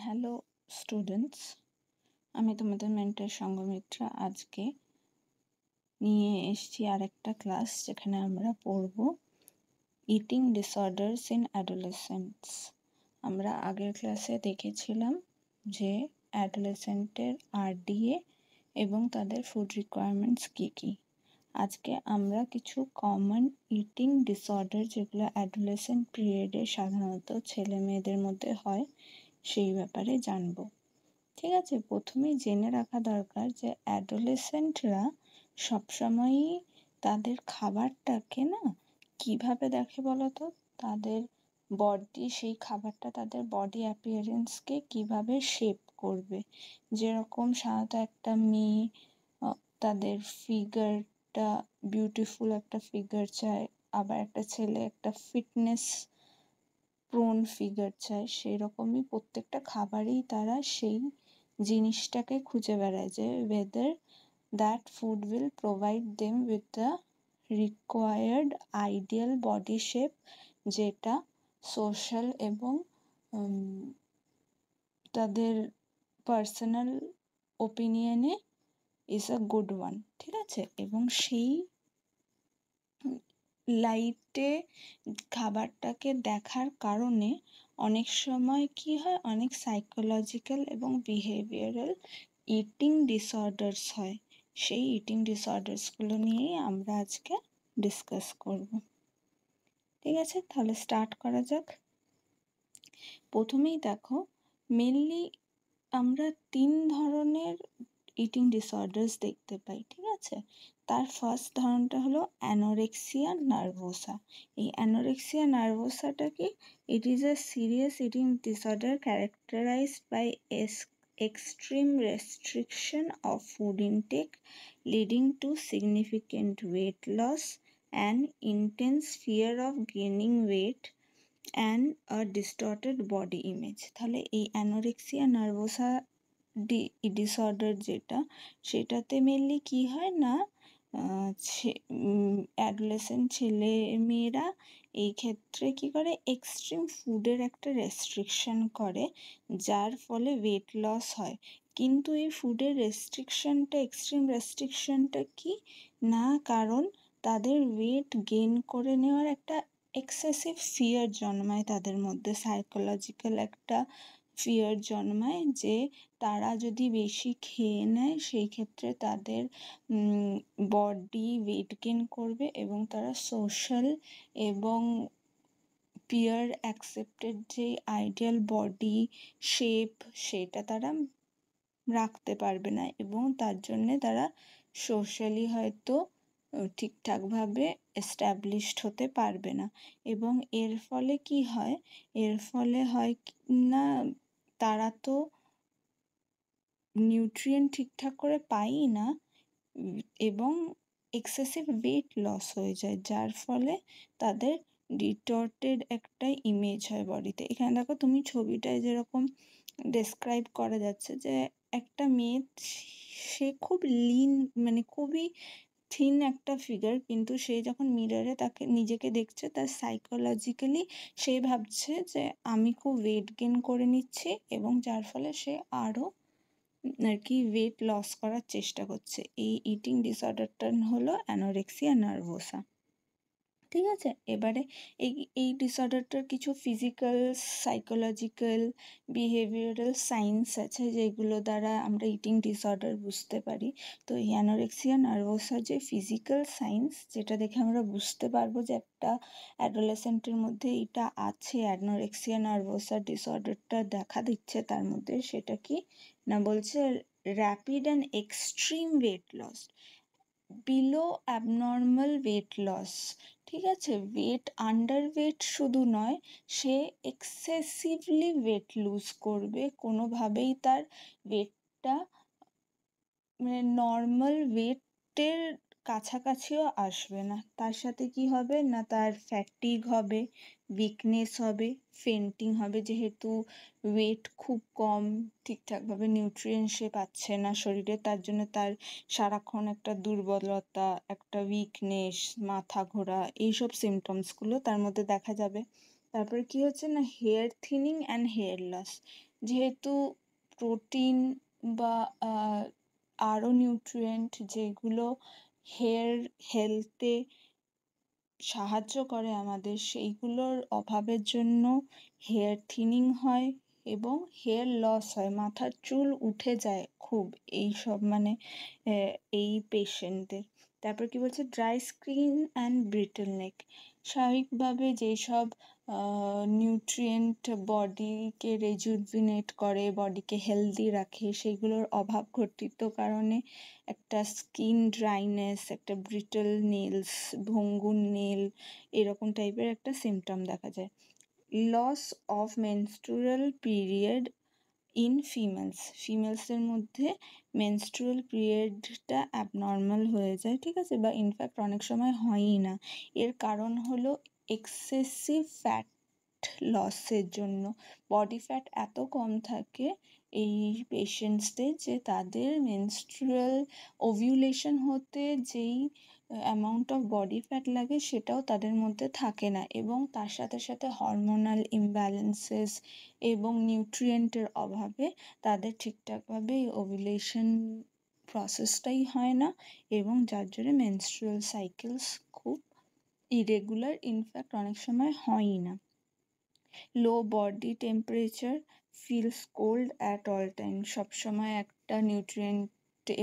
Hello students, আমি তোমাদের mentor Sanghamitra. আজকে নিয়ে এসেছি আরেকটা ক্লাস যেখানে আমরা পড়ব ইটিং ডিসঅর্ডারস ইন অ্যাডোলেসেন্টস। আমরা আগের ক্লাসে দেখেছিলাম যে অ্যাডোলেসেন্টের আরডিএ এবং তাদের ফুড রিকোয়ারমেন্টস কী কী। আজকে আমরা কিছু কমন ইটিং ডিসঅর্ডার যেগুলো অ্যাডোলেসেন্ট পিরিয়ডে সাধারণত ছেলে মেয়েদের মধ্যে হয় সেই ব্যাপারে জানবো। ঠিক আছে, প্রথমেই জেনে রাখা দরকার যে অ্যাডোলেসেন্টরা সবসময়ই তাদের খাবারটাকে না কিভাবে দেখে বলতো, তাদের বডি, সেই খাবারটা তাদের বডি অ্যাপিয়ারেন্সকে কিভাবে শেপ করবে। যেরকম সাধারণত একটা মেয়ে তাদের ফিগারটা বিউটিফুল একটা ফিগার চায়, আবার একটা ছেলে একটা ফিটনেস প্রোন ফিগার চায়, সেই রকমই প্রত্যেকটা খাবারেই তারা সেই জিনিসটাকে খুঁজে বেড়ায় যে whether that food will provide them with the required ideal body shape, যেটা সোশ্যাল এবং তাদের পার্সোনাল ওপিনিয়নে ইজ আ গুড ওয়ান। ঠিক আছে, এবং সেই লাইটে খাবারটাকে দেখার কারণে অনেক সময় কি হয়, অনেক সাইকোলজিক্যাল এবং বিহেভিয়ারাল ইটিং ডিসঅর্ডারস হয়। সেই ইটিং ডিসঅর্ডারসগুলো নিয়েই আমরা আজকে ডিসকাস করব। ঠিক আছে, তাহলে স্টার্ট করা যাক। প্রথমেই দেখো, মেনলি আমরা 3 ধরনের ইটিং ডিসঅর্ডারস দেখতে পাই। ঠিক আছে, তার ফার্স্ট ধরনটা হলো অ্যানোরেক্সিয়া নার্ভোসা। এই অ্যানোরেক্সিয়া নার্ভোসাটা কি? It is a serious eating disorder characterized by extreme restriction of food intake leading to significant weight loss and intense fear of gaining weight and a distorted body image। তাহলে এই anorexia nervosa disorder যেটা, সেটাতে mainly কি হয় না, adolescent ছেলে মেয়েরা এই ক্ষেত্রে কি করে, এক্সট্রিম ফুডের একটা রেস্ট্রিকশন করে, যার ফলে ওয়েট লস হয়। কিন্তু এই ফুডের রেস্ট্রিকশনটা, এক্সট্রিম রেস্ট্রিকশনটা কি না, কারণ তাদের ওয়েট গেইন করে নেওয়ার একটা এক্সেসিভ ফিয়ার জন্মায় তাদের মধ্যে, সাইকোলজিক্যাল একটা ফিয়ার জন্মায় যে তারা যদি বেশি খেয়ে নেয় সেই ক্ষেত্রে তাদের বডি ওয়েট গেইন করবে এবং তারা সোশ্যাল এবং পিয়ার অ্যাকসেপ্টেড যে আইডিয়াল বডি শেপ সেটা তারা রাখতে পারবে না, এবং তার জন্যে তারা সোশ্যালি হয়তো ঠিকঠাকভাবে এস্টাবলিশড হতে পারবে না। এবং এর ফলে কি হয়, এর ফলে হয় না, তারা তো নিউট্রিয়েন্ট ঠিকঠাক করে পায়ই না এবং এক্সেসিভ ওয়েট লস হয়ে যায়, যার ফলে তাদের ডিটর্টেড একটা ইমেজ হয় বডিতে। এখানে দেখো তুমি ছবিটায় যেরকম ডেসক্রাইব করা যাচ্ছে যে একটা মেয়ে, সে খুব লিন, মানে খুবই থিন একটা ফিগার, কিন্তু সে যখন মিররে তাকে নিজেকে দেখছে, তার সাইকোলজিক্যালি সে ভাবছে যে আমি খুব ওয়েট গেইন করে নিচ্ছি, এবং যার ফলে সে আরও আর কি ওয়েট লস করার চেষ্টা করছে। এই ইটিং ডিসঅর্ডারটা হলো অ্যানোরেক্সিয়া নার্ভোসা। ঠিক আছে, এবারে এই ডিসঅর্ডারটার কিছু ফিজিক্যাল, সাইকোলজিক্যাল, বিহেভিয়ারাল সাইন্স আছে যেগুলো দ্বারা আমরা ইটিং ডিসঅর্ডার বুঝতে পারি। তো এই অ্যানোরেক্সিয়া নার্ভোসা যে ফিজিক্যাল সাইন্স, যেটা দেখে আমরা বুঝতে পারবো যে একটা অ্যাডোলেসেন্টের মধ্যে এটা আছে, অ্যানোরেক্সিয়া নার্ভোসা ডিসঅর্ডারটা দেখা দিচ্ছে তার মধ্যে, সেটা কি না, বলছে rapid and extreme weight loss, below abnormal weight loss. ঠিক আছে, ওয়েট আন্ডার ওয়েট শুধু নয়, সে এক্সেসিভলি ওয়েট লুজ করবে, কোনোভাবেই তার ওয়েটটা মানে নর্মাল ওয়েটের কাছাকাছিও আসবে না। তার সাথে কি হবে না, তার ফ্যাটিগ হবে, উইকনেস হবে, ফেন্টিং হবে, যেহেতু ওয়েট খুব কম, ঠিকঠাকভাবে নিউট্রিয়েন্ট সে পাচ্ছে না শরীরে, তার জন্য তার সারাক্ষণ একটা দুর্বলতা, একটা উইকনেস, মাথা ঘোরা, এইসব সিমটমসগুলো তার মধ্যে দেখা যাবে। তারপরে কি হচ্ছে না, hair thinning and hair loss, যেহেতু প্রোটিন বা আরও নিউট্রিয়েন্ট যেগুলো হেয়ার হেলথে সাহায্য করে আমাদের, সেইগুলোর অভাবের জন্য হেয়ার থিনিং হয় এবং হেয়ার লস হয়, মাথার চুল উঠে যায় খুব এইসব মানে এই পেশেন্টদের। তারপর কি বলছে, ড্রাই স্কিন অ্যান্ড ব্রিটল নেক। স্বাভাবিকভাবে যেসব নিউট্রিয়েন্ট বডিকে রেজুভিনেট করে, বডিকে হেলদি রাখে, সেগুলোর অভাব ঘটিত কারণে একটা স্কিন ড্রাইনেস, একটা ব্রিটল নেলস, ভঙ্গুর নেল, এরকম টাইপের একটা সিমটম দেখা যায়। Loss of menstrual period in ফিমেলসের মধ্যে মেনস্ট্রুয়াল পিরিয়ডটা অ্যাবনর্মাল হয়ে যায়, ঠিক আছে, বা ইনফ্যাক্ট অনেক সময় হয়ই না। এর কারণ হলো এক্সেসিভ ফ্যাট লসের জন্য। বডি ফ্যাট এত কম থাকে এই পেশেন্টসদের যে তাদের মেনস্ট্রুয়াল ওভিউলেশন হতে যেই অ্যামাউন্ট অফ বডি ফ্যাট লাগে সেটাও তাদের মধ্যে থাকে না, এবং তার সাথে সাথে হরমোনাল ইমব্যালেন্সেস এবং নিউট্রিয়েন্টের অভাবে তাদের ঠিকঠাকভাবে এই ওভিউলেশন প্রসেসটাই হয় না, এবং যার জন্য মেনস্ট্রুয়াল সাইকেলস খুব ইরেগুলার, ইনফ্যাক্ট অনেক সময় হয়ই না। লো body temperature, feels cold at all time. সবসময় একটা নিউট্রিয়েন্ট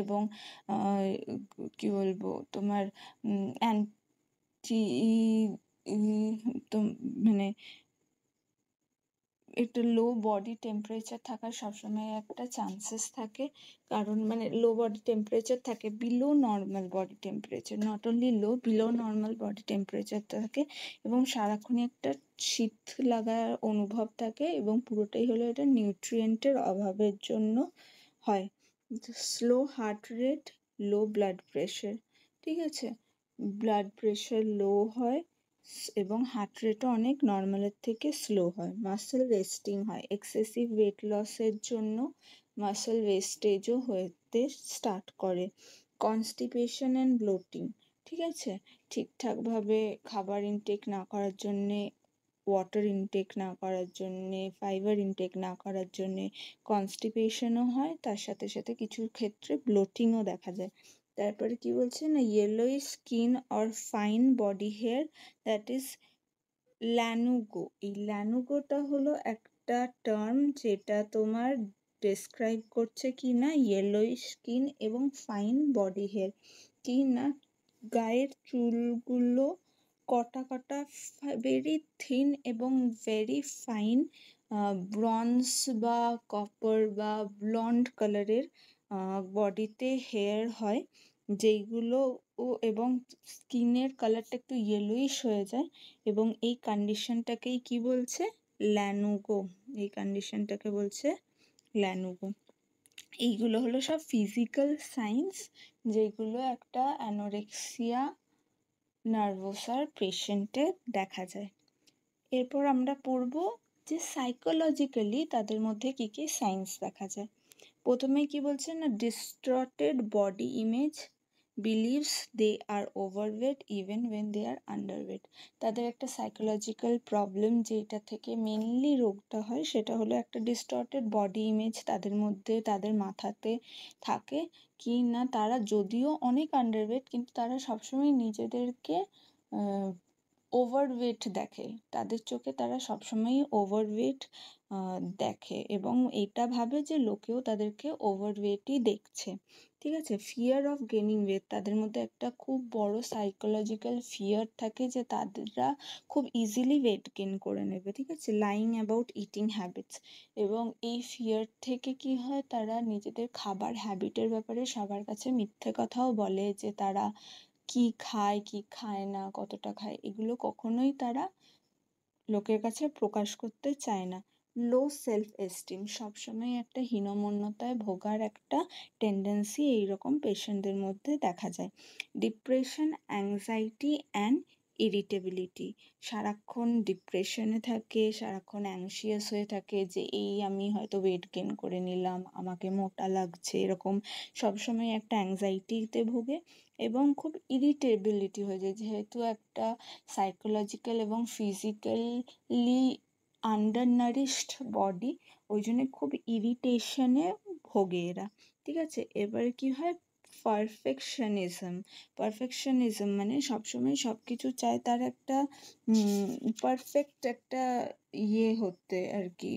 এবং কি বলবো তোমার অ্যান্টি তো মানে একটা লো বডি টেম্পারেচার থাকার সবসময় একটা চান্সেস থাকে, কারণ মানে লো বডি টেম্পারেচার থাকে, below normal body temperature, not only low, below normal body temperature থাকে, এবং সারাক্ষণই একটা শীত লাগার অনুভব থাকে, এবং পুরোটাই হলো এটা নিউট্রিয়েন্টের অভাবের জন্য হয়। Slow heart rate, low blood pressure, ঠিক আছে, ব্লাড প্রেশার লো হয় এবং হার্ট রেটও অনেক নর্মালের থেকে স্লো হয়। মাসেল রেস্টিং হয়, এক্সেসিভ ওয়েট লসের জন্য মাসেল ওয়েস্টেজও হতে স্টার্ট করে। কনস্টিপেশন অ্যান্ড ব্লোটিং, ঠিক আছে, ঠিকঠাকভাবে খাবার ইনটেক না করার জন্যে, ওয়াটার ইনটেক না করার জন্যে, ফাইবার ইনটেক না করার জন্যে কনস্টিপেশনও হয়, তার সাথে সাথে কিছু ক্ষেত্রে ব্লোটিংও দেখা যায়। তারপরে কি বলছে না, yellowish skin or fine body hair, that is lanugo. এই ল্যানুগোটা হলো একটা টার্ম যেটা তোমার ডেসক্রাইব করছে কি না ইয়েলোইশ স্কিন এবং ফাইন বডি হেয়ার, কি না গায়ের চুলগুলো কটা কটা, ভেরি থিন এবং ভেরি ফাইন ব্রঞ্জ বা কপার বা ব্লন্ড কালারের বডিতে হেয়ার হয়, যেইগুলো এবং স্কিনের কালারটা একটু ইয়েলোইশ হয়ে যায়, এবং এই কন্ডিশনটাকেই কি বলছে, ল্যানুগো। এই কন্ডিশনটাকে বলছে ল্যানুগো। এইগুলো হলো সব ফিজিক্যাল সাইন্স যেগুলো একটা অ্যানোরেক্সিয়া নার্ভোসার পেশেন্টে দেখা যায়। এরপর আমরা পড়ব যে সাইকোলজিক্যালি তাদের মধ্যে কী কী সাইন্স দেখা যায়। প্রথমে কি বলছে না, distorted body image, believes they are overweight even when they are underweight. তাদের একটা সাইকোলজিক্যাল প্রবলেম যেটা থেকে মেনলি রোগটা হয় সেটা হলো একটা ডিস্টর্টেড বডি ইমেজ তাদের মধ্যে, তাদের মাথাতে থাকে, কি না তারা যদিও অনেক আন্ডারওয়েট কিন্তু তারা সবসময় নিজেদেরকে ওভারওয়েট দেখে, তাদের চোখে তারা সবসময়ই ওভারওয়েট দেখে, এবং এটা ভাবে যে লোকেও তাদেরকে ওভারওয়েটই দেখছে, ঠিক আছে। ফিয়ার অফ গেনিং ওয়েট, তাদের মধ্যে একটা খুব বড় সাইকোলজিক্যাল ফিয়ার থাকে যে তাদেররা খুব ইজিলি ওয়েট গেন করে নেবে, ঠিক আছে। লাইং অ্যাবাউট ইটিং হ্যাবিটস, এবং এই ফিয়ার থেকে কি হয়, তারা নিজেদের খাবার হ্যাবিটের ব্যাপারে সবার কাছে মিথ্যে কথাও বলে, যে তারা কি খায় কি খায় না, কতটা খায়, এগুলো কখনোই তারা লোকের কাছে প্রকাশ করতে চায় না। লো সেলফ এস্টিম, সবসময় একটা হীনমন্যতায় ভোগার একটা টেন্ডেন্সি এইরকম পেশেন্টদের মধ্যে দেখা যায়। ডিপ্রেশন, অ্যাংজাইটি অ্যান্ড ইরিটেবিলিটি, সারাক্ষণ ডিপ্রেশনে থাকে, সারাক্ষণ অ্যাংশিয়াস হয়ে থাকে যে এই আমি হয়তো ওয়েট গেন করে নিলাম, আমাকে মোটা লাগছে, এরকম সবসময় একটা অ্যাংজাইটিতে ভোগে, এবং খুব ইরিটেবিলিটি হয়ে যায়, যেহেতু একটা সাইকোলজিক্যাল এবং ফিজিক্যালি আন্ডারনারিশড বডি, ওই জন্য খুব ইরিটেশনে ভোগে এরা। ঠিক আছে, এবারে কি হয়, পারফেকশনিজম মানে সবসময় সব কিছু চায় তার একটা পারফেক্ট একটা হতে আর কি,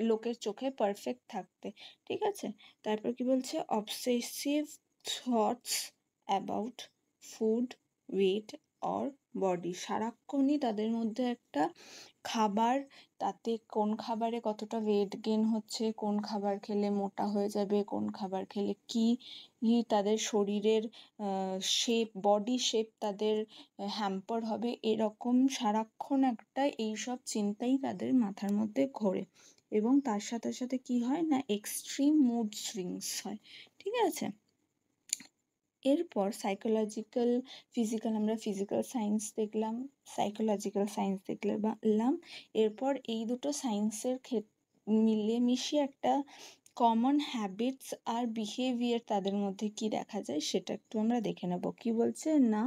লোকের চোখে পারফেক্ট থাকতে। ঠিক আছে, তারপর কি বলছে, obsessive thoughts about food, weight or body. সারাক্ষণই তাদের মধ্যে একটা খাবার, তাতে কোন খাবারে কতটা ওয়েট গেইন হচ্ছে, কোন খাবার খেলে মোটা হয়ে যাবে, কোন খাবার খেলে কি তাদের শরীরের বডি শেপ তাদের হ্যাম্পার হবে, এরকম সারাক্ষণ একটা এইসব চিন্তাই তাদের মাথার মধ্যে ঘোরে। এবং তার সাথে সাথে কি হয় না, এক্সট্রিম মুড সুইংস হয়। ঠিক আছে, এরপর আমরা ফিজিক্যাল সায়েন্স দেখলাম, সাইকোলজিক্যাল সায়েন্স দেখলাম। এরপর এই দুটো সায়েন্সের মিলেমিশে একটা কমন হ্যাবিটস আর বিহেভিয়ার তাদের মধ্যে কি দেখা যায় সেটা একটু আমরা দেখে নেব। কি বলছে না,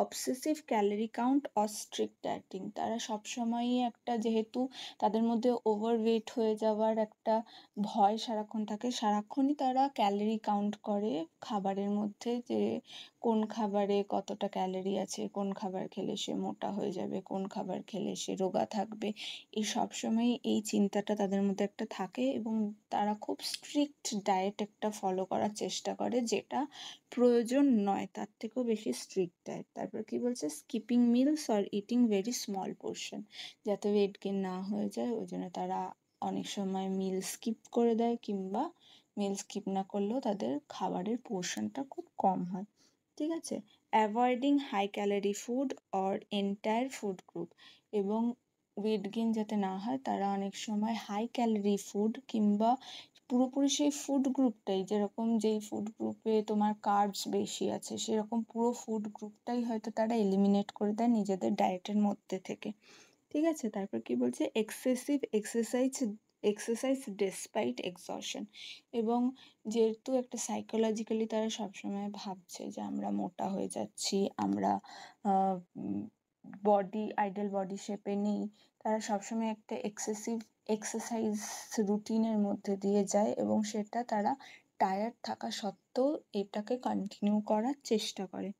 obsessive calorie count or strict dieting. তারা সবসময়ই একটা, যেহেতু তাদের মধ্যে ওভারওয়েট হয়ে যাওয়ার একটা ভয় সারাক্ষণ থাকে, সারাক্ষণই তারা ক্যালোরি কাউন্ট করে খাবারের মধ্যে, যে কোন খাবারে কতটা ক্যালোরি আছে, কোন খাবার খেলে সে মোটা হয়ে যাবে, কোন খাবার খেলে সে রোগা থাকবে। এই সবসময় এই চিন্তাটা তাদের মধ্যে একটা থাকে, এবং তারা খুব স্ট্রিক্ট ডায়েট একটা ফলো করার চেষ্টা করে, যেটা প্রয়োজন নয় তার থেকেও বেশি স্ট্রিক্ট ডায়েট। তারপর কি বলছে, skipping meals or eating very small portion. যাতে ওয়েট গেইন না হয়ে যায় ওই জন্য তারা অনেক সময় মিল স্কিপ করে দেয়, কিংবা মিল স্কিপ না করলেও তাদের খাবারের পোর্শনটা খুব কম হয়। ঠিক আছে, avoiding high calorie food or entire food group. এবং ওয়েট গেইন যাতে না হয়, তারা অনেক সময় হাই ক্যালোরি ফুড কিংবা পুরোপুরি সেই ফুড গ্রুপটাই, যেরকম যেই ফুড গ্রুপে তোমার কার্বস বেশি আছে সেরকম পুরো ফুড গ্রুপটাই হয়তো তারা এলিমিনেট করে দেয় নিজেদের ডায়েটের মধ্যে থেকে। ঠিক আছে, তারপর কি বলছে, এক্সেসিভ এক্সারসাইজ ডেসপাইট এক্সশন। এবং যেহেতু একটা সাইকোলজিক্যালি তারা সবসময় ভাবছে যে আমরা মোটা হয়ে যাচ্ছি, আমরা আইডেল বডি শেপে নেই, তারা সবসময় একটা এক্সারসাইজ রুটিনের মধ্যে দিয়ে যায়, এবং সেটা তারা টায়ার্ড থাকা সত্ত্বেও এটাকে কন্টিনিউ করার চেষ্টা করে।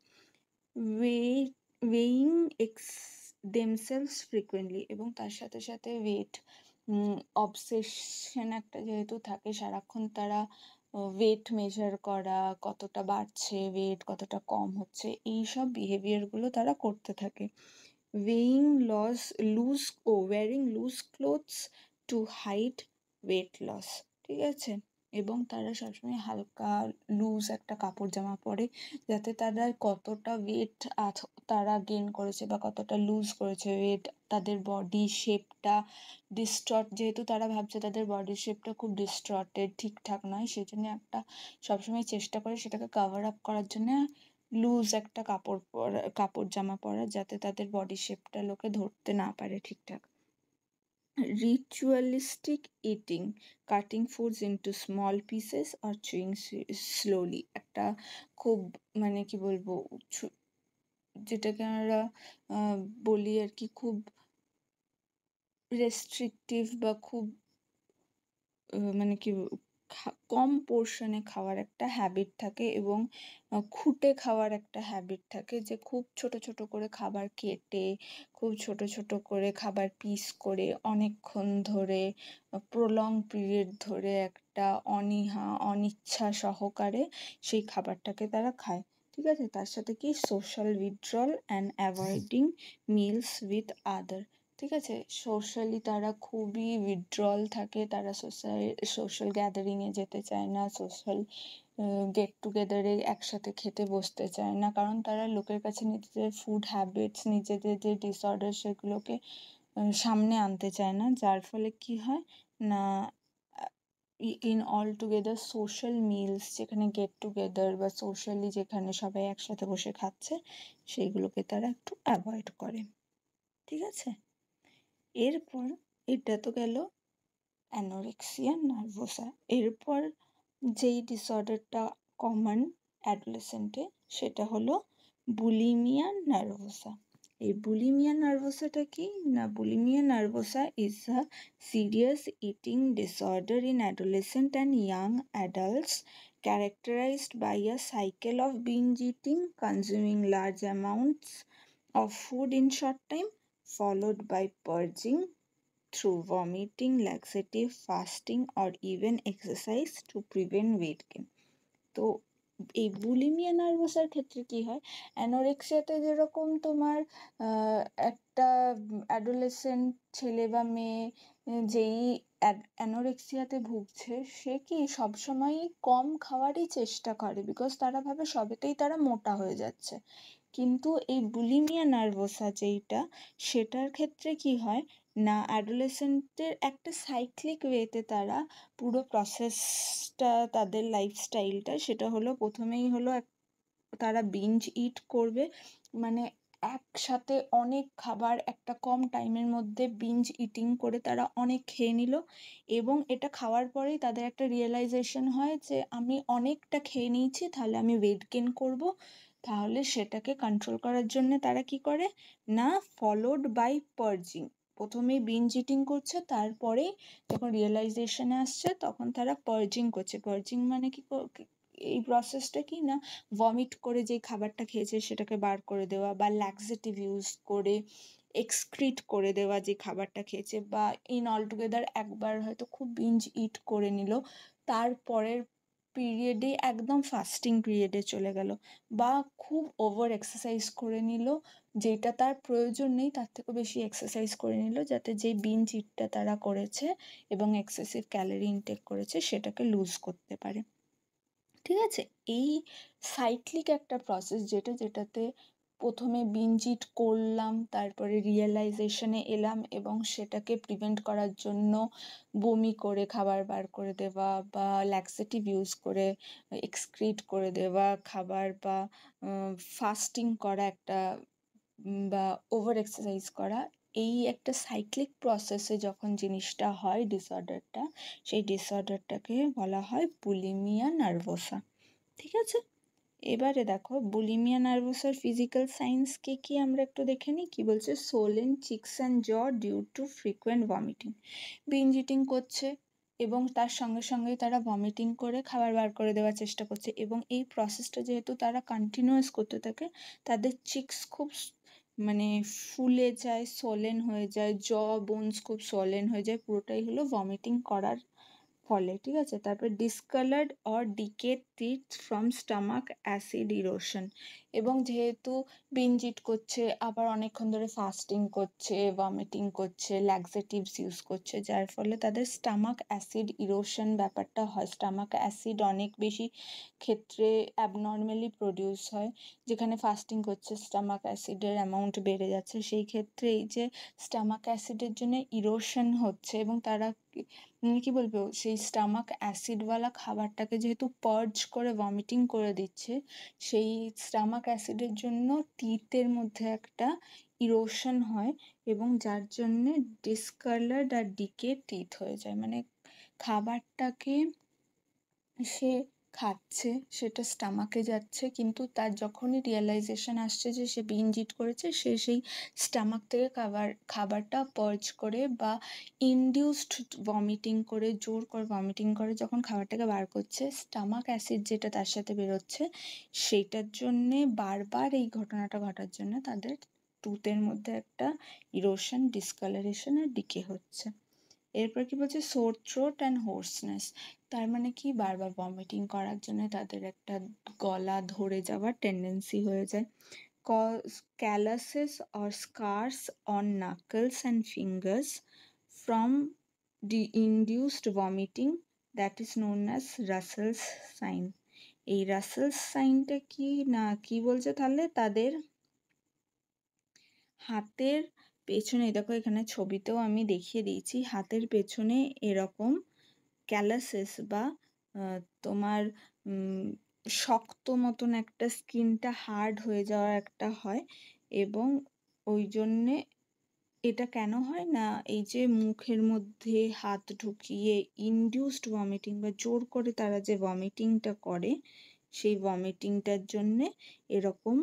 ওয়েইং দেমসেলস ফ্রিকুয়েন্টলি, এবং তার সাথে সাথে ওয়েট অবসেশন একটা যেহেতু থাকে, সারাক্ষণ তারা ওয়েট মেজার করা, কতটা বাড়ছে ওয়েট, কতটা কম হচ্ছে, এইসব বিহেভিয়ারগুলো তারা করতে থাকে। Wearing loose clothes to hide weight loss. ঠিক আছে, এবং তারা সবসময় হালকা লুজ একটা কাপড় জামা পরে, যাতে তারা কতটা ওয়েট তারা গেইন করেছে বা কতটা লুজ করেছে ওয়েট, তাদের বডি শেপটা যেহেতু তারা ভাবছে তাদের বডি শেপটা খুব ডিস্টর্টেড, ঠিকঠাক নয়, সেই জন্য একটা সবসময় চেষ্টা করে সেটাকে কভার আপ করার জন্য লুজ একটা কাপড় জামা পরা, যাতে তাদের বডি শেপটা লোকে ধরতে না পারে ঠিকঠাক। Ritualistic eating, cutting foods into small pieces আর চুইং স্লোলি। একটা খুব মানে কি বলবো, যেটাকে আমরা বলি আর কি, খুব রেস্ট্রিকটিভ বা খুব মানে কি কম পোর্শনে খাওয়ার একটা হ্যাবিট থাকে, এবং খুঁটে খাওয়ার একটা হ্যাবিট থাকে, যে খুব ছোট ছোট করে খাবার কেটে, খুব ছোট ছোট করে খাবার পিস করে অনেকক্ষণ ধরে, প্রলং পিরিয়ড ধরে একটা অনিচ্ছা সহকারে সেই খাবারটাকে তারা খায়। ঠিক আছে, তার সাথে কি social withdrawal and avoiding meals with other. ঠিক আছে, সোশ্যালি তারা খুবই উইথড্রল থাকে, তারা সোশ্যাল গ্যাদারিংয়ে যেতে চায় না, সোশ্যাল গেট টুগেদারে একসাথে খেতে বসতে চায় না, কারণ তারা লোকের কাছে নিজেদের ফুড হ্যাবিটস, নিজেদের যে ডিসঅর্ডার সেগুলোকে সামনে আনতে চায় না, যার ফলে কি হয় না, in all together social meals, যেখানে গেট টুগেদার বা সোশ্যালি যেখানে সবাই একসাথে বসে খাচ্ছে, সেইগুলোকে তারা একটু অ্যাভয়েড করে। ঠিক আছে, এরপর এটা তো গেল অ্যানোরেক্সিয়া নার্ভোসা। এরপর যেই ডিসঅর্ডারটা কমন অ্যাডোলেসেন্টে, সেটা হলো বুলিমিয়া নার্ভোসা। এই বুলিমিয়া নার্ভোসাটা কি না, bulimia nervosa is a serious eating disorder in adolescent and young adults characterized by a cycle of binge eating, consuming large amounts of food in short time, followed by purging through vomiting, laxative, fasting, or even exercise to prevent weight gain. তো এই bulimia নার্ভাসার ক্ষেত্রে কি হয়, অ্যানোরেক্সিয়াতে যেরকম তোমার একটা adolescent ছেলে বা মেয়ে যেই অ্যানোরেক্সিয়াতে ভুগছে সে কি সবসময়ই কম খাওয়ারই চেষ্টা করে, বিকজ তারা ভাবে সবেতেই তারা মোটা হয়ে যাচ্ছে। কিন্তু এই বুলিমিয়া নার্ভোসা যেইটা, সেটার ক্ষেত্রে কি হয় না, অ্যাডোলেসেন্টের একটা সাইক্লিক ওয়েতে তারা পুরো প্রসেসটা, তাদের লাইফস্টাইলটা সেটা হলো প্রথমেই হলো তারা বিঞ্জ ইট করবে, মানে একসাথে অনেক খাবার একটা কম টাইমের মধ্যে বিঞ্জ ইটিং করে তারা অনেক খেয়ে নিল, এবং এটা খাওয়ার পরেই তাদের একটা রিয়েলাইজেশন হয় যে আমি অনেকটা খেয়ে নিয়েছি, তাহলে আমি ওয়েট গেইন করব। তাহলে সেটাকে কন্ট্রোল করার জন্য তারা কি করে না, ফলোড বাই পার্জিং, প্রথমেই বিঞ্জ ইটিং করছে, তারপরে যখন রিয়েলাইজেশনে আসছে তখন তারা পার্জিং করছে। পার্জিং মানে কি, এই প্রসেসটা কি না, ভমিট করে যে খাবারটা খেয়েছে সেটাকে বার করে দেওয়া, বা ল্যাক্সেটিভ ইউজ করে এক্সক্রিট করে দেওয়া যে খাবারটা খেয়েছে, বা ইন অলটুগেদার একবার হয়তো খুব বিঞ্জ ইট করে নিল, তারপরের পিরিয়ডে একদম ফাস্টিং পিরিয়ডে চলে গেল, বা খুব ওভার এক্সারসাইজ করে নিল, যেটা তার প্রয়োজন নেই তার থেকে বেশি এক্সারসাইজ করে নিল, যাতে যে বিঞ্জ ইটটা তারা করেছে এবং এক্সেসিভ ক্যালোরি ইনটেক করেছে সেটাকে লুজ করতে পারে। ঠিক আছে, এই সাইক্লিক একটা প্রসেস যেটাতে প্রথমে বিঞ্জ ইট করলাম, তারপরে রিয়েলাইজেশনে এলাম এবং সেটাকে প্রিভেন্ট করার জন্য বমি করে খাবার বার করে দেওয়া, বা ল্যাক্সেটিভ ইউজ করে এক্সক্রিট করে দেওয়া খাবার, বা ফাস্টিং করা একটা, বা ওভার এক্সারসাইজ করা, এই একটা সাইক্লিক প্রসেসে যখন জিনিসটা হয় ডিসঅর্ডারটা, সেই ডিসঅর্ডারটাকে বলা হয় বুলিমিয়া নার্ভোসা। ঠিক আছে, এবারে দেখো বুলিমিয়া নার্ভোসার ফিজিক্যাল সাইন্স কি আমরা একটু দেখে নিই। কি বলছে, swollen cheeks and jaw due to frequent vomiting, binge eating করছে এবং তার সঙ্গে সঙ্গেই তারা ভমিটিং করে খাবার বার করে দেওয়ার চেষ্টা করছে, এবং এই প্রসেসটা যেহেতু তারা কন্টিনিউয়াস করতে থাকে, তাদের চিক্স খুব মানে ফুলে যায়, সোলেন হয়ে যায়, জ বোনস খুব সোলেন হয়ে যায়, পুরোটাই হলো ভমিটিং করার ফলে। ঠিক আছে, তারপর discoloured or decayed teeth from stomach acid erosion, এবং যেহেতু বিঞ্জ ইট করছে, আবার অনেকক্ষণ ধরে ফাস্টিং করছে, ভমিটিং করছে, ল্যাক্সেটিভস ইউজ করছে, যার ফলে তাদের স্টামাক অ্যাসিড ইরোশন ব্যাপারটা হয়। স্টামাক অ্যাসিড অনেক বেশি ক্ষেত্রে অ্যাবনর্মালি প্রডিউস হয়, যেখানে ফাস্টিং করছে স্টামাক অ্যাসিডের অ্যামাউন্ট বেড়ে যাচ্ছে, সেই ক্ষেত্রে এই যে স্টামাক অ্যাসিডের জন্য ইরোশন হচ্ছে, এবং তারা কি বলবো, সেই স্টামাক অ্যাসিডওয়ালা খাবারটাকে যেহেতু পার্জ করে ভমিটিং করে দিচ্ছে, সেই স্টামাক অ্যাসিডের জন্য টিথের মধ্যে একটা ইরোশন হয়, এবং যার জন্য ডিসকালার্ড আর ডিকে টিথ হয়ে যায়, মানে খাবারটাকে সে খাচ্ছে, সেটা স্টামাকে যাচ্ছে, কিন্তু তার যখনই রিয়েলাইজেশন আসছে যে সে বিঞ্জ ইট করেছে, সে সেই স্টামাক থেকে খাবারটা পার্জ করে বা ইনডিউসড ভমিটিং করে, জোর করে ভমিটিং করে যখন খাবারটাকে বার করছে, স্টামাক অ্যাসিড যেটা তার সাথে বেরোচ্ছে, সেইটার জন্যে বারবার এই ঘটনাটা ঘটার জন্য তাদের টুথের মধ্যে একটা ইরোশন, ডিসকালারেশন আর ডিকে হচ্ছে। এরপর কি বলছে, সোর থ্রোট অ্যান্ড হোর্সনেস, তার মানে কি বারবার ভমিটিং করার জন্য তাদের একটা গলা ধরে যাওয়ার টেন্ডেন্সি হয়ে যায়। Calluses or scars on knuckles and fingers from the induced vomiting, that is known as Russell's sign. এই রাসেলস সাইনটা কি না, কি বলছে তাহলে, তাদের হাতের পেছনে, দেখো এখানে ছবিতেও আমি দেখিয়ে দিয়েছি, হাতের পেছনে এরকম ক্যালাসেস বা তোমার শক্ত মতন একটা, স্কিনটা হার্ড হয়ে যাওয়া একটা হয়, এবং ওই জন্যে এটা কেন হয় না, এই যে মুখের মধ্যে হাত ঢুকিয়ে ইনডিউসড ভমিটিং বা জোর করে তারা যে ভমিটিংটা করে, সেই ভমিটিংটার জন্যে এরকম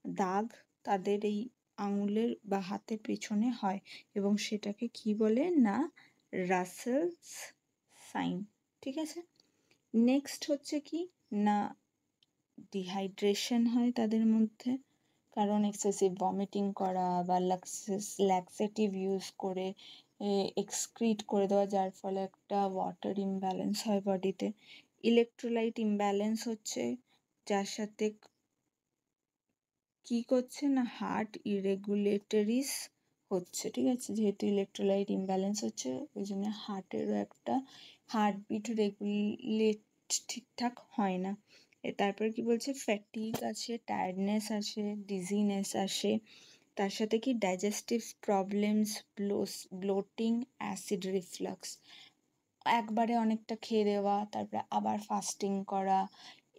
দাগ তাদের এই আঙুলের বা হাতের পেছনে হয় এবং সেটাকে কি বলে না রাসেলস সাইন। ঠিক আছে, নেক্সট হচ্ছে কি না ডিহাইড্রেশন হয় তাদের মধ্যে, কারণ এক্সেসিভ ভমিটিং করা বা ল্যাক্সেটিভ ইউজ করে এক্সক্রিট করে দেওয়া, যার ফলে একটা ওয়াটার ইমব্যালেন্স হয় বডিতে। ইলেকট্রোলাইট ইমব্যালেন্স হচ্ছে, যার সাথে কি করছে না হার্ট ইরেগুলেটরিস হচ্ছে। ঠিক আছে, যেহেতু ইলেকট্রোলাইট ইমব্যালেন্স হচ্ছে ওই জন্য হার্টেরও একটা হার্টবিট রেগুলেট ঠিকঠাক হয় না। তারপরে কি বলছে ফ্যাটিগ আছে, টায়ার্ডনেস আসে, ডিজিনেস আসে, তার সাথে কি digestive problems, bloating, acid reflux, একবারে অনেকটা খেয়ে দেওয়া তারপরে আবার ফাস্টিং করা,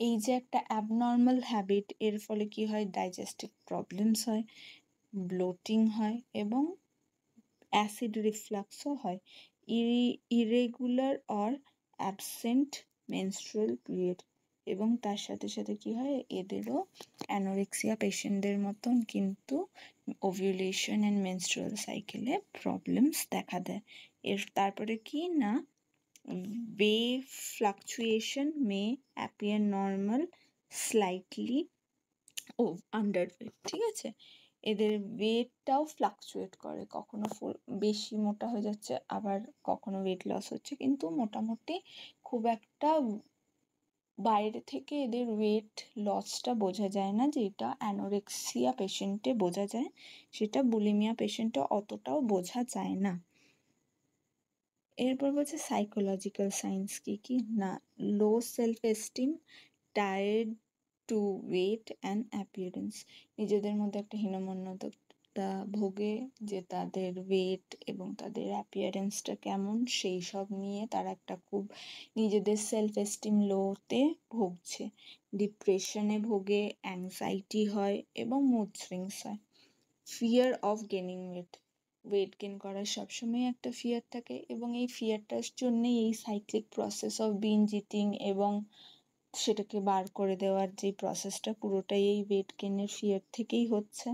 এই যে একটা অ্যাবনর্মাল হ্যাবিট, এর ফলে কি হয় ডাইজেস্টিভ প্রবলেমস হয়, ব্লোটিং হয় এবং অ্যাসিড রিফ্লাক্সও হয়। Irregular or absent menstrual period, এবং তার সাথে সাথে কি হয় এদেরও অ্যানোরেক্সিয়া পেশেন্টদের মতন কিন্তু ওভিউলেশন অ্যান্ড মেনস্ট্রুয়াল সাইকেলে প্রবলেমস দেখা দেয়। তারপরে কি না weight fluctuation may appear normal, slightly underweight। ঠিক আছে, এদের ওয়েটটাও ফ্লাকচুয়েট করে, কখনো বেশি মোটা হয়ে যাচ্ছে আবার কখনো ওয়েট লস হচ্ছে, কিন্তু মোটামুটি খুব একটা বাইরে থেকে এদের ওয়েট লসটা বোঝা যায় না, যেটা অ্যানোরেক্সিয়া পেশেন্টে বোঝা যায়, সেটা বুলিমিয়া পেশেন্টে অতটাও বোঝা যায় না। এরপর বলছে সাইকোলজিক্যাল সাইন্স কি কি না লো সেলফ এস্টিম, টায়ার্ড টু ওয়েট অ্যান্ড অ্যাপিয়ারেন্স, নিজেদের মধ্যে একটা হীনমন্যতা ভোগে যে তাদের ওয়েট এবং তাদের অ্যাপিয়ারেন্সটা কেমন, সেই সব নিয়ে তারা একটা খুব নিজেদের সেলফ এস্টিম লোতে ভুগছে, ডিপ্রেশনে ভোগে, অ্যাংজাইটি হয় এবং মুড সুইংস হয়। Fear of gaining weight gain করার সবসময় একটা ফিয়ার থাকে, এবং এই ফিয়ারটার জন্যেই এই cyclic process of binge eating এবং সেটাকে বার করে দেওয়ার যে প্রসেসটা পুরোটাই এই ওয়েট গেনের ফিয়ার থেকেই হচ্ছে।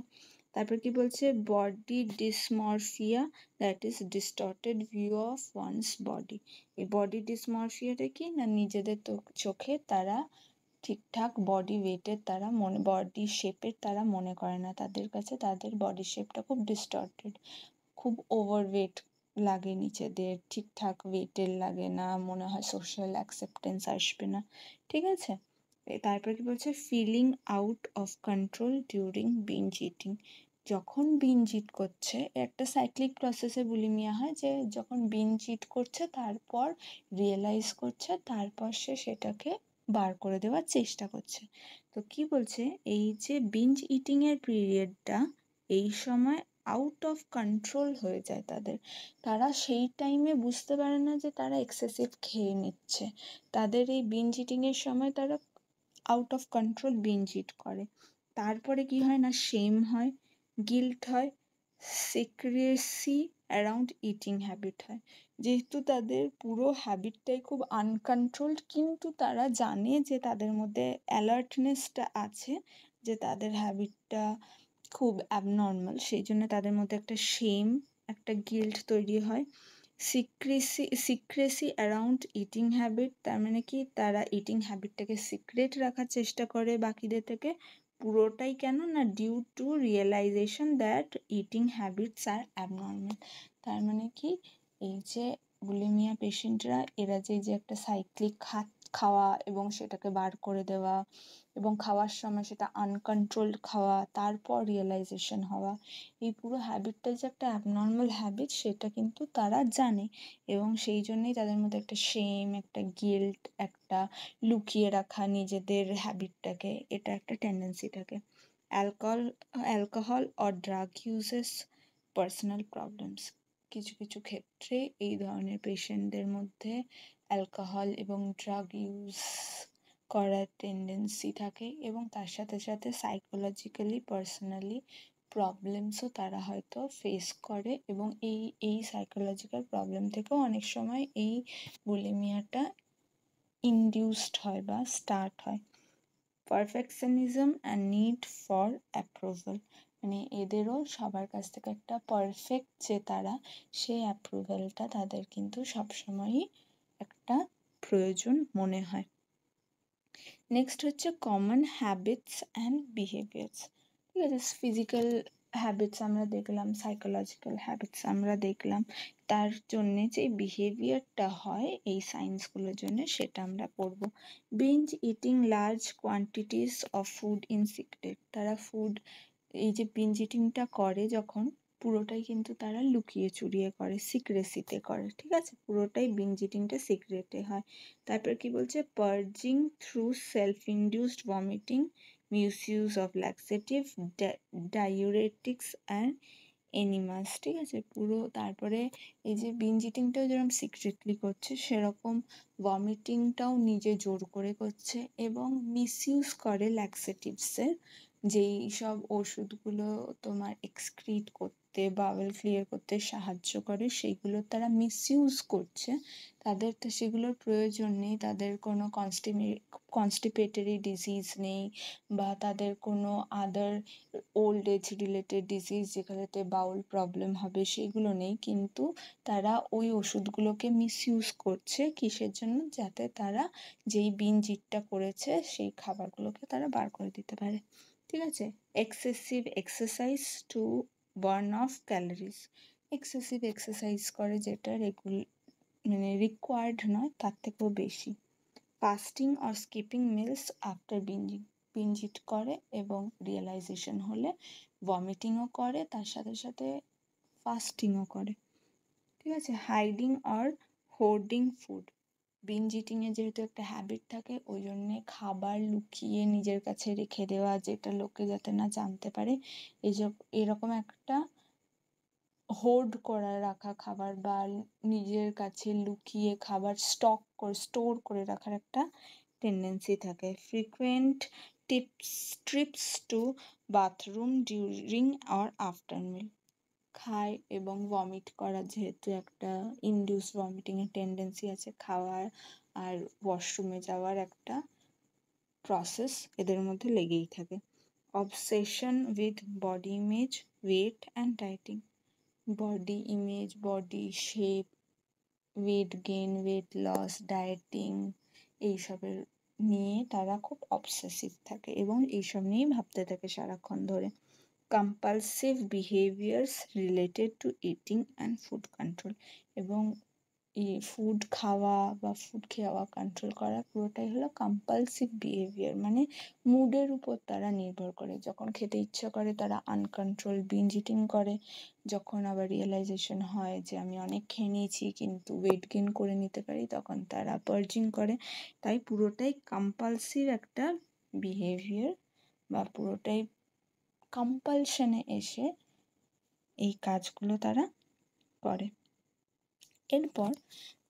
তারপর কি বলছে body dysmorphia, that is distorted view of one's body. এই বডি ডিসমরফিয়াটা কি না নিজেদের চোখে তারা ঠিকঠাক বডি ওয়েটের তারা বডি শেপের তারা মনে করে না, তাদের কাছে তাদের বডি শেপটা খুব ডিস্টর্টেড, খুব ওভারওয়েট লাগে, নিচেদের ঠিকঠাক ওয়েটের লাগে না, মনে হয় সোশ্যাল অ্যাকসেপ্টেন্স আসবে না। ঠিক আছে, তারপর কি বলছে feeling out of control during binge eating, যখন বিঞ্জ ইট করছে একটা সাইক্লিক প্রসেসে বুলিমিয়া হয়, যে যখন বিঞ্জ ইট করছে তারপর রিয়েলাইজ করছে, তারপর সে সেটাকে বার করে দেওয়ার চেষ্টা করছে। তো কি বলছে এই যে বিঞ্জ ইটিংয়ের পিরিয়ডটা, এই সময় আউট অফ কন্ট্রোল হয়ে যায় তাদের, তারা সেই টাইমে বুঝতে পারে না যে তারা এক্সেসিভ খেয়ে নিচ্ছে, তাদের এই বিঞ্জ ইটিংয়ের সময় তারা out of control binge eat করে। তারপরে কি হয় না শেম হয়, গিল্ট হয়, সিক্রেসি অ্যারাউন্ড ইটিং হ্যাবিট হয়, যেহেতু তাদের পুরো হ্যাবিটটাই খুব আনকন্ট্রোলড, কিন্তু তারা জানে যে তাদের মধ্যে অ্যালার্টনেসটা আছে, যে তাদের হ্যাবিটটা খুব অ্যাবনর্মাল, সেই জন্য তাদের মধ্যে একটা শেম, একটা গিল্ট তৈরি হয়। সিক্রেসি অ্যারাউন্ড ইটিং হ্যাবিট, তার মানে কি তারা ইটিং হ্যাবিটটাকে সিক্রেট রাখার চেষ্টা করে বাকিদের থেকে, পুরোটাই কেন না due to realization that eating habits are abnormal. তার মানে কি এই যে বুলিমিয়া পেশেন্টরা এরা যে একটা সাইক্লিক খাওয়া এবং সেটাকে বার করে দেওয়া এবং খাওয়ার সময় সেটা আনকন্ট্রোলড খাওয়া, তারপর রিয়েলাইজেশন হওয়া, এই পুরো হ্যাবিটটা যে একটা অ্যাবনর্মাল হ্যাবিট সেটা কিন্তু তারা জানে, এবং সেই জন্যই তাদের মধ্যে একটা শেম, একটা গিল্ট, একটা লুকিয়ে রাখা নিজেদের হ্যাবিটটাকে, এটা একটা টেন্ডেন্সি থাকে। Alcohol or drug uses, personal problems, কিছু কিছু ক্ষেত্রে এই ধরনের পেশেন্টদের মধ্যে অ্যালকোহল এবং ড্রাগ ইউজ করার টেন্ডেন্সি থাকে, এবং তার সাথে সাথে সাইকোলজিক্যালি পার্সোনালি প্রবলেমসও তারা হয়তো ফেস করে, এবং এই সাইকোলজিক্যাল প্রবলেম থেকেও অনেক সময় এই বুলিমিয়াটা ইনডিউসড হয় বা স্টার্ট হয়। Perfectionism and need for approval, মানে এদেরও সবার কাছ থেকে একটা পারফেক্ট যে তারা, সেই অ্যাপ্রুভালটা তাদের কিন্তু সবসময়ই একটা প্রয়োজন মনে হয়। নেক্সট হচ্ছে কমন হ্যাবিটস অ্যান্ড বিহেভিয়ার্স। ঠিক আছে, ফিজিক্যাল হ্যাবিটস আমরা দেখলাম, সাইকোলজিক্যাল হ্যাবিটস আমরা দেখলাম, তার জন্যে যে বিহেভিয়ারটা হয় এই সায়েন্সগুলোর জন্য সেটা আমরা পড়ব। Binge eating large quantities of food in secret, তারা ফুড, এই যে বিঞ্জ ইটিংটা করে যখন, পুরোটাই কিন্তু তারা লুকিয়ে চুরিয়ে করে, সিক্রেসিতে করে। ঠিক আছে, পুরোটাই বিঞ্জ ইটিংটা সিক্রেটে হয়। তারপর কি বলছে, purging through self induced vomiting, misuse of laxative, diuretics and enemas. ঠিক আছে, পুরো তারপরে এই যে বিঞ্জ ইটিংটাও যেরকম সিক্রেটলি করছে, সেরকম ভমিটিংটাও নিজে জোর করে করছে, এবং মিসইউজ করে ল্যাক্সেটিভসের, যেই সব ওষুধগুলো তোমার এক্সক্রিট করতে, বাওয়েল ক্লিয়ার করতে সাহায্য করে, সেইগুলো তারা মিসইউজ করছে। তাদের তো সেগুলোর প্রয়োজন নেই, তাদের কোনো কনস্টিপেটরি ডিজিজ নেই, বা তাদের কোনো আদার ওল্ড এজ রিলেটেড ডিজিজ যেখানেতে বাউল প্রবলেম হবে সেগুলো নেই, কিন্তু তারা ওই ওষুধগুলোকে মিসইউজ করছে কিসের জন্য, যাতে তারা যেই বিঞ্জ ইটটা করেছে সেই খাবারগুলোকে তারা বার করে দিতে পারে। ঠিক আছে, excessive exercise to burn off calories, excessive exercise করে যেটা মানে রিকোয়ার্ড নয় তার থেকেও বেশি। Fasting or skipping meals after bingeing, binge eat করে এবং রিয়েলাইজেশন হলে ভমিটিংও করে, তার সাথে সাথে ফাস্টিংও করে। ঠিক আছে, hiding or hoarding food, binge ইটিংয়ে যেহেতু একটা হ্যাবিট থাকে, ওই জন্যে খাবার লুকিয়ে নিজের কাছে রেখে দেওয়া, যেটা লোকে যাতে না জানতে পারে, এরকম একটা হোর্ড করা রাখা খাবার, বা নিজের কাছে লুকিয়ে খাবার স্টোর করে রাখার একটা টেন্ডেন্সি থাকে। Frequent trips to bathroom during or after meal, খায় এবং ভমিট করা, যেহেতু একটা ইনডিউস ভমিটিংয়ের টেন্ডেন্সি আছে, খাওয়ার আর ওয়াশরুমে যাওয়ার একটা প্রসেস এদের মধ্যে লেগেই থাকে। Obsession with body image, weight and dieting, body image, body shape, weight gain, weight loss, dieting, এইসবের নিয়ে তারা খুব অবসেসিভ থাকে এবং এইসব নিয়েই ভাবতে থাকে সারাক্ষণ ধরে। Compulsive behaviours related to eating and food control, এবং এই ফুড খাওয়া বা ফুড খাওয়া কন্ট্রোল করা পুরোটাই হলো কম্পালসিভ বিহেভিয়ার, মানে মুডের উপর তারা নির্ভর করে। যখন খেতে ইচ্ছা করে তারা আনকন্ট্রোল বিঞ্জ ইটিং করে, যখন আবার রিয়েলাইজেশন হয় যে আমি অনেক খেয়ে নিয়েছি কিন্তু ওয়েট গেইন করে নিতে পারি, তখন তারা পার্জিং করে। তাই পুরোটাই কম্পালসিভ একটা বিহেভিয়ার, বা পুরোটাই কম্পালশনে এসে এই কাজগুলো তারা করে। এরপর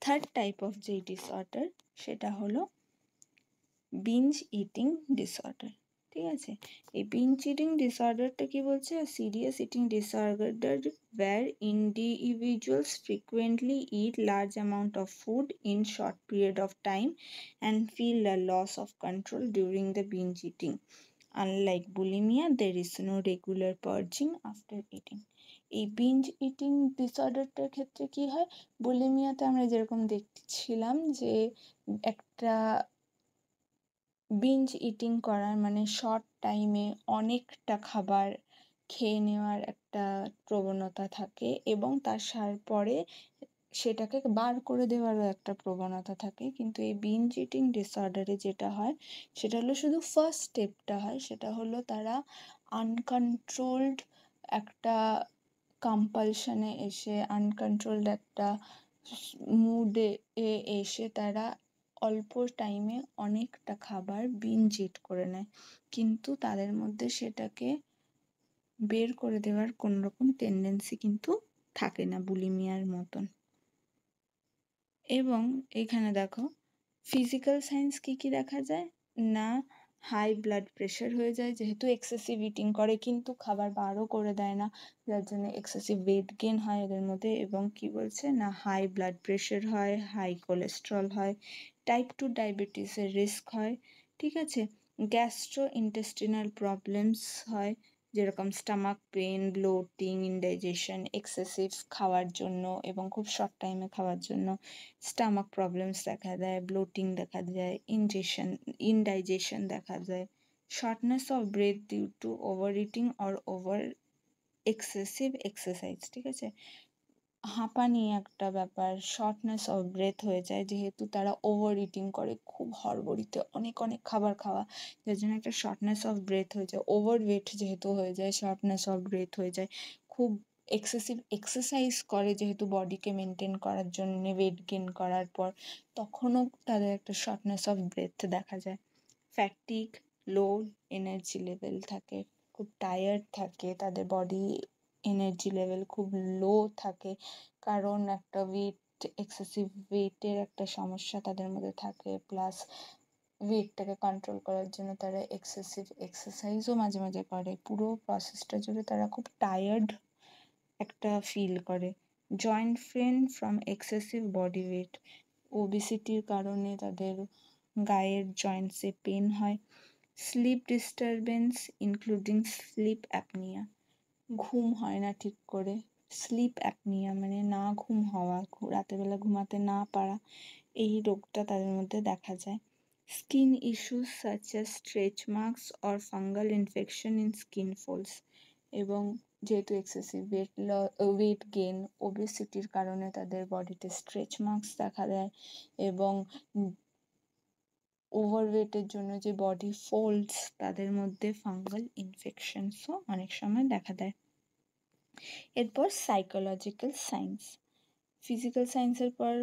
থার্ড টাইপ অফ যেই ডিসঅর্ডার, সেটা হলো বিঞ্জ ইটিং ডিসঅর্ডার। ঠিক আছে, এই বিঞ্জ ইটিং ডিসঅর্ডারটা কি বলছে, serious eating disorder where individuals frequently eat large amount of food in short period of time and feel a loss of control during the binge eating. Unlike bulimia, there is no regular purging after eating. এই binge eating ডিসঅর্ডারটার ক্ষেত্রে কি হয়, বুলিমিয়াতে আমরা যেরকম দেখছিলাম যে একটা binge eating করার মানে শর্ট টাইমে অনেকটা খাবার খেয়ে নেওয়ার একটা প্রবণতা থাকে, এবং পরে সেটাকে বার করে দেওয়ারও একটা প্রবণতা থাকে। কিন্তু এই বিঞ্জ ইটিং ডিসঅর্ডারে যেটা হয়, সেটা হলো শুধু ফার্স্ট স্টেপটা হয়, সেটা হলো তারা আনকন্ট্রোলড একটা কম্পালশনে এসে, আনকন্ট্রোলড একটা মুডে এসে তারা অল্প টাইমে অনেকটা খাবার বিঞ্জ ইট করে নেয়, কিন্তু তাদের মধ্যে সেটাকে বের করে দেওয়ার কোনো রকম টেন্ডেন্সি কিন্তু থাকে না বুলিমিয়ার মতন। এবং এখানে দেখো ফিজিক্যাল সাইন্স কি কি দেখা যায় না, হাই ব্লাড প্রেশার হয়ে যায়, যেহেতু এক্সেসিভ ইটিং করে কিন্তু খাবার বারও করে দেয় না, যার জন্য এক্সেসিভ ওয়েট গেইন হয় এদের মধ্যে। এবং কি বলছে না, হাই ব্লাড প্রেশার হয়, হাই কোলেস্ট্রল হয়, টাইপ 2 ডায়াবেটিসের রিস্ক হয়। ঠিক আছে, গ্যাস্ট্রোইন্টেস্টিনাল প্রবলেমস হয়, যেরকম stomach pain, bloating, indigestion, excessive খাওয়ার জন্য এবং খুব শর্ট টাইমে খাওয়ার জন্য স্টামাক প্রবলেমস দেখা দেয়, ব্লোটিং দেখা যায়, ইনডাইজেশন দেখা যায়, shortness of breath due to over eating or over excessive exercise. ঠিক আছে, হাঁপানি একটা ব্যাপার, শর্টনেস অফ ব্রেথ হয়ে যায় যেহেতু তারা ওভার ইটিং করে, খুব হড়বড়িতে অনেক অনেক খাবার খাওয়া, যার জন্য একটা শর্টনেস অফ ব্রেথ হয়ে যায়, ওভার ওয়েট যেহেতু হয়ে যায় শর্টনেস অফ ব্রেথ হয়ে যায়, খুব এক্সেসিভ এক্সারসাইজ করে যেহেতু বডিকে মেনটেন করার জন্য ওয়েট গেইন করার পর, তখনও তাদের একটা শর্টনেস অফ ব্রেথ দেখা যায়। ফ্যাটিক, লো এনার্জি লেভেল থাকে, খুব টায়ার্ড থাকে, তাদের বডি এনার্জি লেভেল খুব লো থাকে, কারণ একটা এক্সেসিভ ওয়েটের একটা সমস্যা তাদের মধ্যে থাকে, প্লাস ওয়েটটাকে কন্ট্রোল করার জন্য তারা এক্সেসিভ এক্সারসাইজও মাঝে মাঝে করে। পুরো প্রসেসটা জুড়ে তারা খুব টায়ার্ড একটা ফিল করে। Joint pain from excessive body weight, ওবেসিটির কারণে তাদের গায়ের জয়েন্টসে পেন হয়। Sleep disturbance including sleep apnoea, ঘুম হয় না ঠিক করে, স্লিপ অ্যাপনিয়া মানে না ঘুম হওয়া, রাতেরবেলা ঘুমাতে না পারা, এই রোগটা তাদের মধ্যে দেখা যায়। Skin issues such as stretch marks or fungal infection in skin folds, এবং যেহেতু এক্সেসিভ ওয়েট গেন, ওবেসিটির কারণে তাদের বডিতে স্ট্রেচ মার্কস দেখা দেয়, এবং ওভারওয়েটের জন্য যে বডি ফোল্ডস তাদের মধ্যে ফাঙ্গাল ইনফেকশনসও অনেক সময় দেখা দেয়। এরপর সাইকোলজিক্যাল সায়েন্স, ফিজিক্যাল সায়েন্সের পর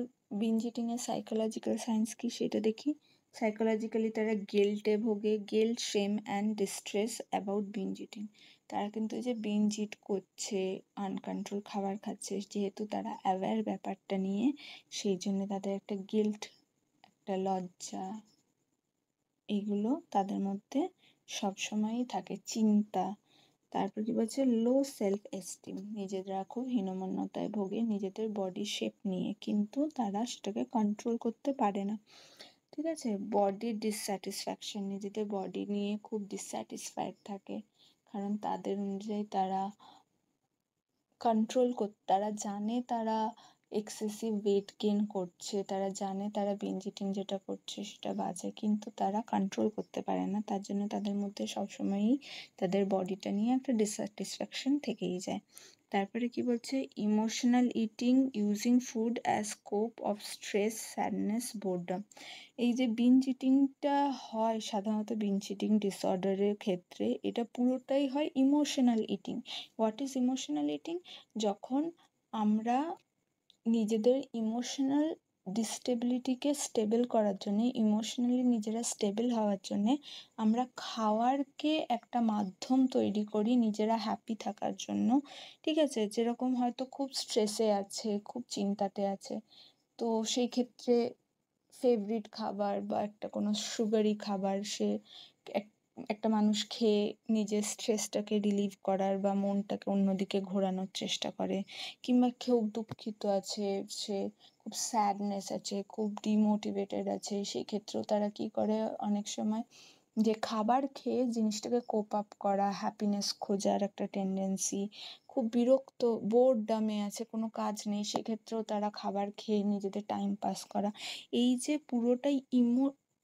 বিঞ্জ ইটিংয়ের সাইকোলজিক্যাল সায়েন্স কি সেটা দেখি। সাইকোলজিক্যালি তারা গিল্টে ভোগে, guilt, shame and distress about binge eating, তারা কিন্তু যে বিঞ্জ ইট করছে, আনকন্ট্রোল খাবার খাচ্ছে, যেহেতু তারা অ্যাওয়্যার ব্যাপারটা নিয়ে, সেই জন্য তাদের একটা গিল্ট, একটা লজ্জা, এগুলো তাদের মধ্যে সবসময়ই থাকে, চিন্তা। তারপর কি বলছে, লো সেলফ এস্টিম, নিজেরা খুব হীনমন্যতায় ভোগে নিজেদের বডি শেপ নিয়ে, কিন্তু তারা সেটাকে কন্ট্রোল করতে পারে না। ঠিক আছে, বডি ডিসস্যাটিসফ্যাকশন, নিজেদের বডি নিয়ে খুব ডিসস্যাটিসফাইড থাকে, কারণ তাদের অনুযায়ী তারা তারা জানে তারা এক্সেসিভ ওয়েট গেইন করছে, তারা জানে তারা বিঞ্জ ইটিং যেটা করছে সেটা বাজে, কিন্তু তারা কন্ট্রোল করতে পারে না, তার জন্য তাদের মধ্যে সবসময়ই তাদের বডিটা নিয়ে একটা ডিসস্যাটিসফ্যাকশন থেকেই যায়। তারপরে কি বলছে, emotional eating using food as scope of stress, sadness, boredom, এই যে বিঞ্জ ইটিংটা হয় সাধারণত বিঞ্জ ইটিং ডিসঅর্ডারের ক্ষেত্রে, এটা পুরোটাই হয় emotional eating. What is emotional eating? যখন আমরা নিজেদের ইমোশনাল ডিস্টেবিলিটিকে স্টেবল করার জন্যে, ইমোশনালি নিজেরা স্টেবল হওয়ার জন্যে আমরা খাওয়ারকে একটা মাধ্যম তৈরি করি নিজেরা হ্যাপি থাকার জন্য। ঠিক আছে, যেরকম হয়তো খুব স্ট্রেসে আছে, খুব চিন্তাতে আছে, তো সেই ক্ষেত্রে ফেভারিট খাবার বা একটা কোনো সুগারি খাবার সে একটা মানুষ খেয়ে নিজের স্ট্রেসটাকে রিলিভ করার বা মনটাকে অন্যদিকে ঘোরানোর চেষ্টা করে। কিংবা কেউ দুঃখিত আছে, সে খুব স্যাডনেস আছে, খুব ডিমোটিভেটেড আছে, সেই ক্ষেত্রেও তারা কি করে অনেক সময়, যে খাবার খেয়ে জিনিসটাকে কোপ আপ করা, হ্যাপিনেস খোঁজার একটা টেন্ডেন্সি, খুব বিরক্ত বোরডমে আছে, কোনো কাজ নেই, সেক্ষেত্রেও তারা খাবার খেয়ে নিজেদের টাইম পাস করা। এই যে পুরোটাই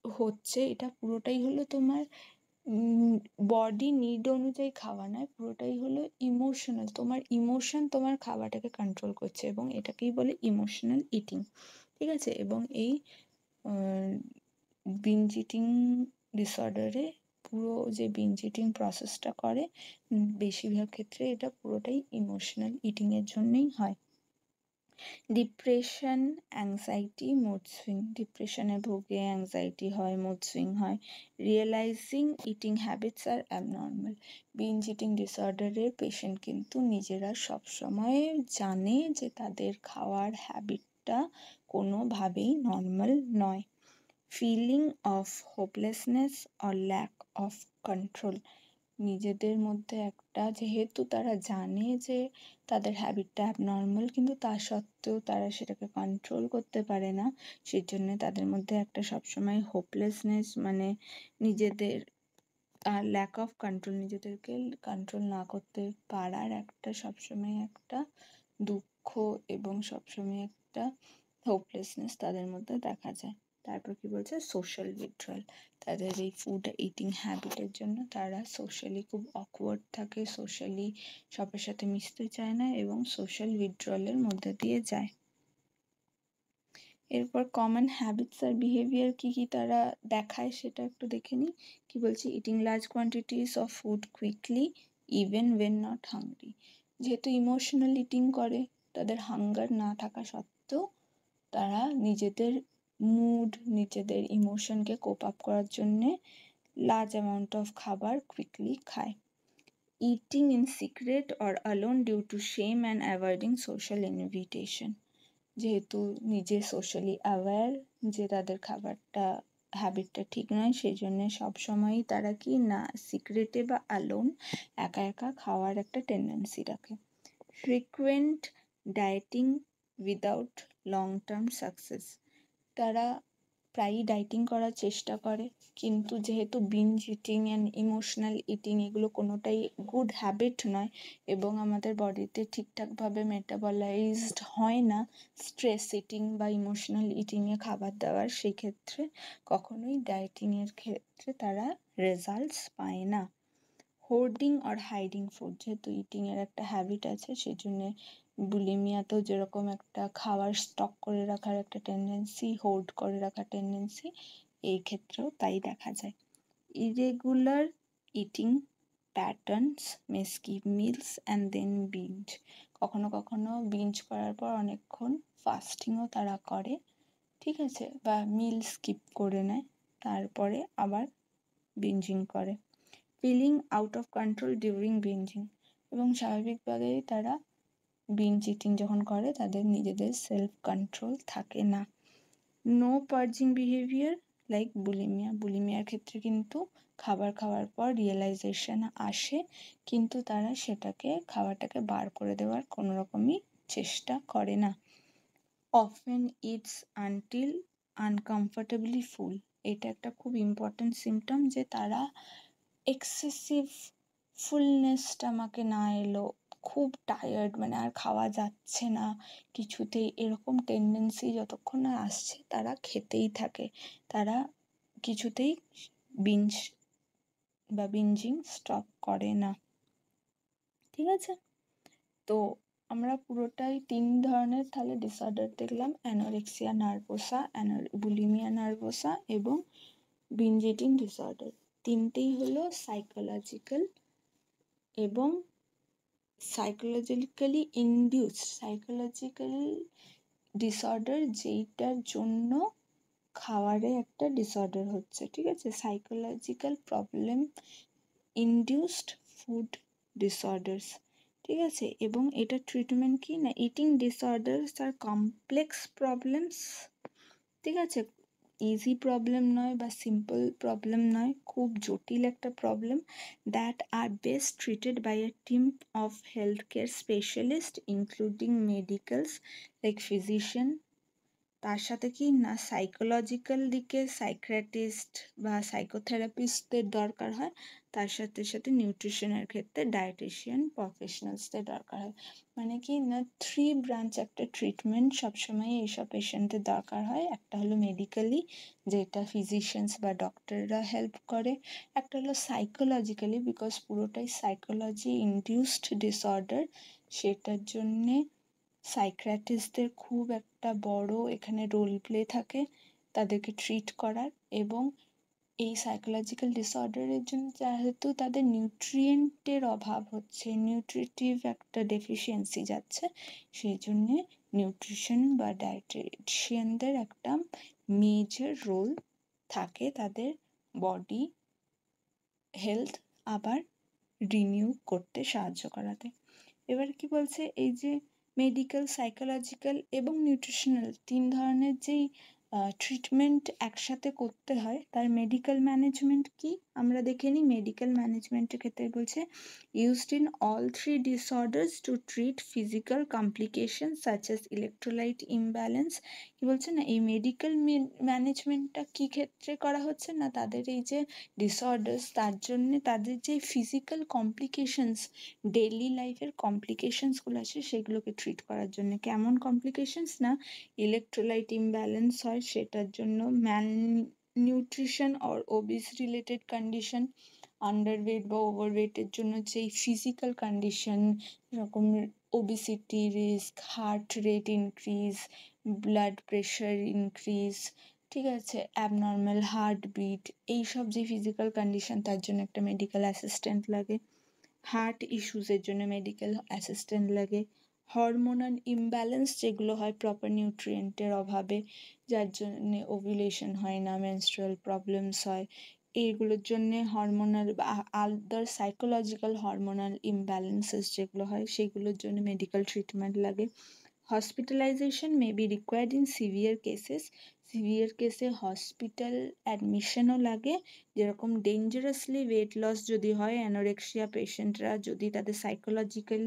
হচ্ছে, এটা পুরোটাই হলো তোমার বডি নিড অনুযায়ী খাওয়া নয়, পুরোটাই হলো ইমোশনাল, তোমার ইমোশন তোমার খাওয়াটাকে কন্ট্রোল করছে, এবং এটাকেই বলে ইমোশনাল ইটিং। ঠিক আছে, এবং এই বিঞ্জ ইটিং ডিসঅর্ডারে পুরো যে বিঞ্জ ইটিং প্রসেসটা করে, বেশিরভাগ ক্ষেত্রে এটা পুরোটাই ইমোশনাল ইটিংয়ের জন্যই হয়। ডিপ্রেশন, অ্যাংজাইটি, মুড সুইং, ডিপ্রেশনে ভোগে, অ্যাংজাইটি হয়, মুড সুইং হয়। Realising eating habits are abnormal, binge eating ডিসঅর্ডারের patient কিন্তু নিজেরা সবসময় জানে যে তাদের খাওয়ার হ্যাবিটটা কোনোভাবেই নর্মাল নয়। Feeling of hopelessness or lack of control, নিজেদের মধ্যে একটা, যেহেতু তারা জানে যে তাদের হ্যাবিটটা অ্যাবনর্মাল, কিন্তু তা সত্ত্বেও তারা সেটাকে কন্ট্রোল করতে পারে না, সেই জন্য তাদের মধ্যে একটা সবসময় হোপলেসনেস, মানে নিজেদের আর ল্যাক অফ কন্ট্রোল, নিজেদেরকে কন্ট্রোল না করতে পারার একটা সবসময় একটা দুঃখ এবং সবসময় একটা হোপলেসনেস তাদের মধ্যে দেখা যায়। তারপর কি বলছে, সোশ্যাল উইথড্রয়াল, তাদের এই ফুড ইটিং হ্যাবিটের জন্য তারা সোশ্যালি খুব অকওয়ার্ড থাকে, সোশ্যালি সবার সাথে মিশতে চায় না এবং সোশ্যাল উইথড্রয়ালের মধ্যে দিয়ে যায়। এরপর কমন হ্যাবিটস আর বিহেভিয়ার কী কী তারা দেখায় সেটা একটু দেখে নিই। কী বলছে, eating large quantities of food quickly even when not hungry. যেহেতু ইমোশনাল ইটিং করে, তাদের হাঙ্গার না থাকা সত্ত্বেও তারা নিজেদের মুড, নিজেদের ইমোশনকে কোপ আপ করার জন্যে লার্জ অ্যামাউন্ট অফ খাবার কুইকলি খায়। Eating in secret or alone due to shame and avoiding social invitation. যেহেতু নিজে সোশ্যালি অ্যাওয়্যার যে তাদের খাবারটা হ্যাবিটটা ঠিক নয়, সেই জন্যে সবসময়ই তারা কি না সিক্রেটে বা অ্যালোন একা একা খাওয়ার একটা টেন্ডেন্সি রাখে। Frequent dieting without long term success, তারা প্রায়ই ডায়েটিং করার চেষ্টা করে, কিন্তু যেহেতু binge eating and emotional eating এগুলো কোনোটাই গুড হ্যাবিট নয় এবং আমাদের বডিতে ঠিকঠাকভাবে মেটাবলাইজড হয় না স্ট্রেস ইটিং বা ইমোশনাল ইটিংয়ে খাবার দাবার, সেই ক্ষেত্রে কখনোই ডায়েটিংয়ের ক্ষেত্রে তারা রেজাল্টস পায় না। হোর্ডিং অর হাইডিং ফুড, যেহেতু ইটিংয়ের একটা হ্যাবিট আছে, সেই জন্যে বুলিমিয়াতেও যেরকম একটা খাবার স্টক করে রাখার একটা টেন্ডেন্সি, হোল্ড করে রাখার টেন্ডেন্সি, এই ক্ষেত্রেও তাই দেখা যায়। Irregular eating patterns may skip meals and then binge, কখনো কখনো বিঞ্জ করার পর অনেকক্ষণ ফাস্টিংও তারা করে, ঠিক আছে, বা মিল স্কিপ করে নেয়, তারপরে আবার বিঞ্জিং করে। Feeling out of control during bingeing, এবং স্বাভাবিকভাবেই তারা বিঞ্জ ইটিং যখন করে তাদের নিজেদের সেলফ কন্ট্রোল থাকে না। No purging behaviour like bulimia, বুলিমিয়ার ক্ষেত্রে কিন্তু খাবার খাওয়ার পর রিয়েলাইজেশন আসে, কিন্তু তারা সেটাকে খাবারটাকে বার করে দেওয়ার কোনো রকমই চেষ্টা করে না। অফেন ইটস আনটিল আনকমফর্টেবলি ফুল, এটা একটা খুব ইম্পর্ট্যান্ট সিমটম যে তারা এক্সেসিভ ফুলনেসটা আমাকে না এলো, খুব টায়ার্ড, মানে আর খাওয়া যাচ্ছে না কিছুতেই, এরকম টেন্ডেন্সি যতক্ষণ না আসছে তারা খেতেই থাকে, তারা কিছুতেই বিঞ্জ বা বিঞ্জিং স্টপ করে না, ঠিক আছে। তো আমরা পুরোটাই 3 ধরনের তাহলে ডিসঅর্ডার দেখলাম, অ্যানোরেক্সিয়া নার্ভোসা, বুলিমিয়া নার্ভোসা এবং বিঞ্জ ইটিং ডিসঅর্ডার। 3টেই হলো সাইকোলজিক্যাল এবং সাইকোলজিক্যালি ইনডিউসড, সাইকোলজিক্যাল ডিসঅর্ডার যেইটার জন্য খাওয়ারে একটা ডিসঅর্ডার হচ্ছে, ঠিক আছে, psychological problem induced food disorders, ঠিক আছে। এবং এটা ট্রিটমেন্ট কি না, ইটিং ডিসঅর্ডার্স আর কমপ্লেক্স প্রবলেমস, ঠিক আছে, ইজি প্রবলেম নয় বা সিম্পল প্রবলেম নয়, খুব জটিল একটা problem, that are best treated by a team of health care specialist including medicals like physician, তার সাথে কি না সাইকোলজিক্যাল দিকে সাইকিয়াট্রিস্ট বা সাইকোথেরাপিস্টদের দরকার হয়, তার সাথে সাথে নিউট্রিশনের ক্ষেত্রে ডায়েটিশিয়ান প্রফেশনালসদের দরকার হয়। মানে কি না 3 ব্রাঞ্চ একটা ট্রিটমেন্ট সবসময় এইসব পেশেন্টদের দরকার হয়। একটা হলো মেডিক্যালি, যেটা ফিজিশিয়ানস বা ডক্টররা হেল্প করে, একটা হলো সাইকোলজিক্যালি, বিকজ পুরোটাই সাইকোলজি ইনডিউসড ডিসঅর্ডার, সেটার জন্যে সাইকিয়াট্রিস্টদের খুব একটা বড় এখানে রোল প্লে থাকে তাদেরকে ট্রিট করার, এবং এই সাইকোলজিক্যাল ডিসঅর্ডারের জন্য যেহেতু তাদের নিউট্রিয়েন্টের অভাব হচ্ছে, নিউট্রিটিভ একটা ডেফিসিয়েন্সি যাচ্ছে, সেই জন্যে নিউট্রিশন বা ডায়েটিশিয়ানদের একটা মেজর রোল থাকে তাদের বডি হেলথ আবার রিনিউ করতে সাহায্য করাতে। এবার কি বলছে, এই যে মেডিকেল, সাইকোলজিক্যাল এবং নিউট্রিশনাল 3 ধরনের যেই ট্রিটমেন্ট একসাথে করতে হয়, তার মেডিকেল ম্যানেজমেন্ট কি আমরা দেখে নিই মেডিকেল ম্যানেজমেন্টের ক্ষেত্রে বলছে used in all three disorders to treat physical complications such as electrolyte imbalance। কি বলছে না, এই মেডিকেল ম্যানেজমেন্টটা কি ক্ষেত্রে করা হচ্ছে না, তাদের এই যে ডিসঅর্ডার্স তার জন্য তাদের যে ফিজিক্যাল কমপ্লিকেশনস, ডেইলি লাইফের কমপ্লিকেশনসগুলো আছে সেগুলোকে ট্রিট করার জন্য। কেমন কমপ্লিকেশনস না, ইলেকট্রোলাইট ইমব্যালেন্স হয় সেটার জন্য, nutrition or ওবিস related condition, underweight বা ওভারওয়েটের জন্য যেই ফিজিক্যাল কন্ডিশন, এরকম obesity risk, heart rate increase, blood pressure increase, ঠিক আছে, অ্যাবনর্মাল হার্টবিট, এইসব যে ফিজিক্যাল কন্ডিশন তার জন্য একটা মেডিকেল অ্যাসিস্ট্যান্ট লাগে। হার্ট ইস্যুসের জন্য মেডিকেল অ্যাসিস্ট্যান্ট লাগে। হরমোনাল ইমব্যালেন্স যেগুলো হয় প্রপার নিউট্রিয়েন্টের অভাবে, যার জন্য ওভুলেশন হয় না, মেনস্ট্রুয়াল প্রবলেমস হয়, এইগুলোর জন্য হরমোনাল বা আদার সাইকোলজিক্যাল হরমোনাল ইমব্যালেন্সেস যেগুলো হয় সেগুলোর জন্য মেডিকেল ট্রিটমেন্ট লাগে। Hospitalisation may be required in severe cases, severe কেসে হসপিটাল অ্যাডমিশনও লাগে। যেরকম ডেঞ্জারাসলি ওয়েট লস যদি হয়, অ্যানোরেক্সিয়া পেশেন্টরা যদি তাদের সাইকোলজিক্যাল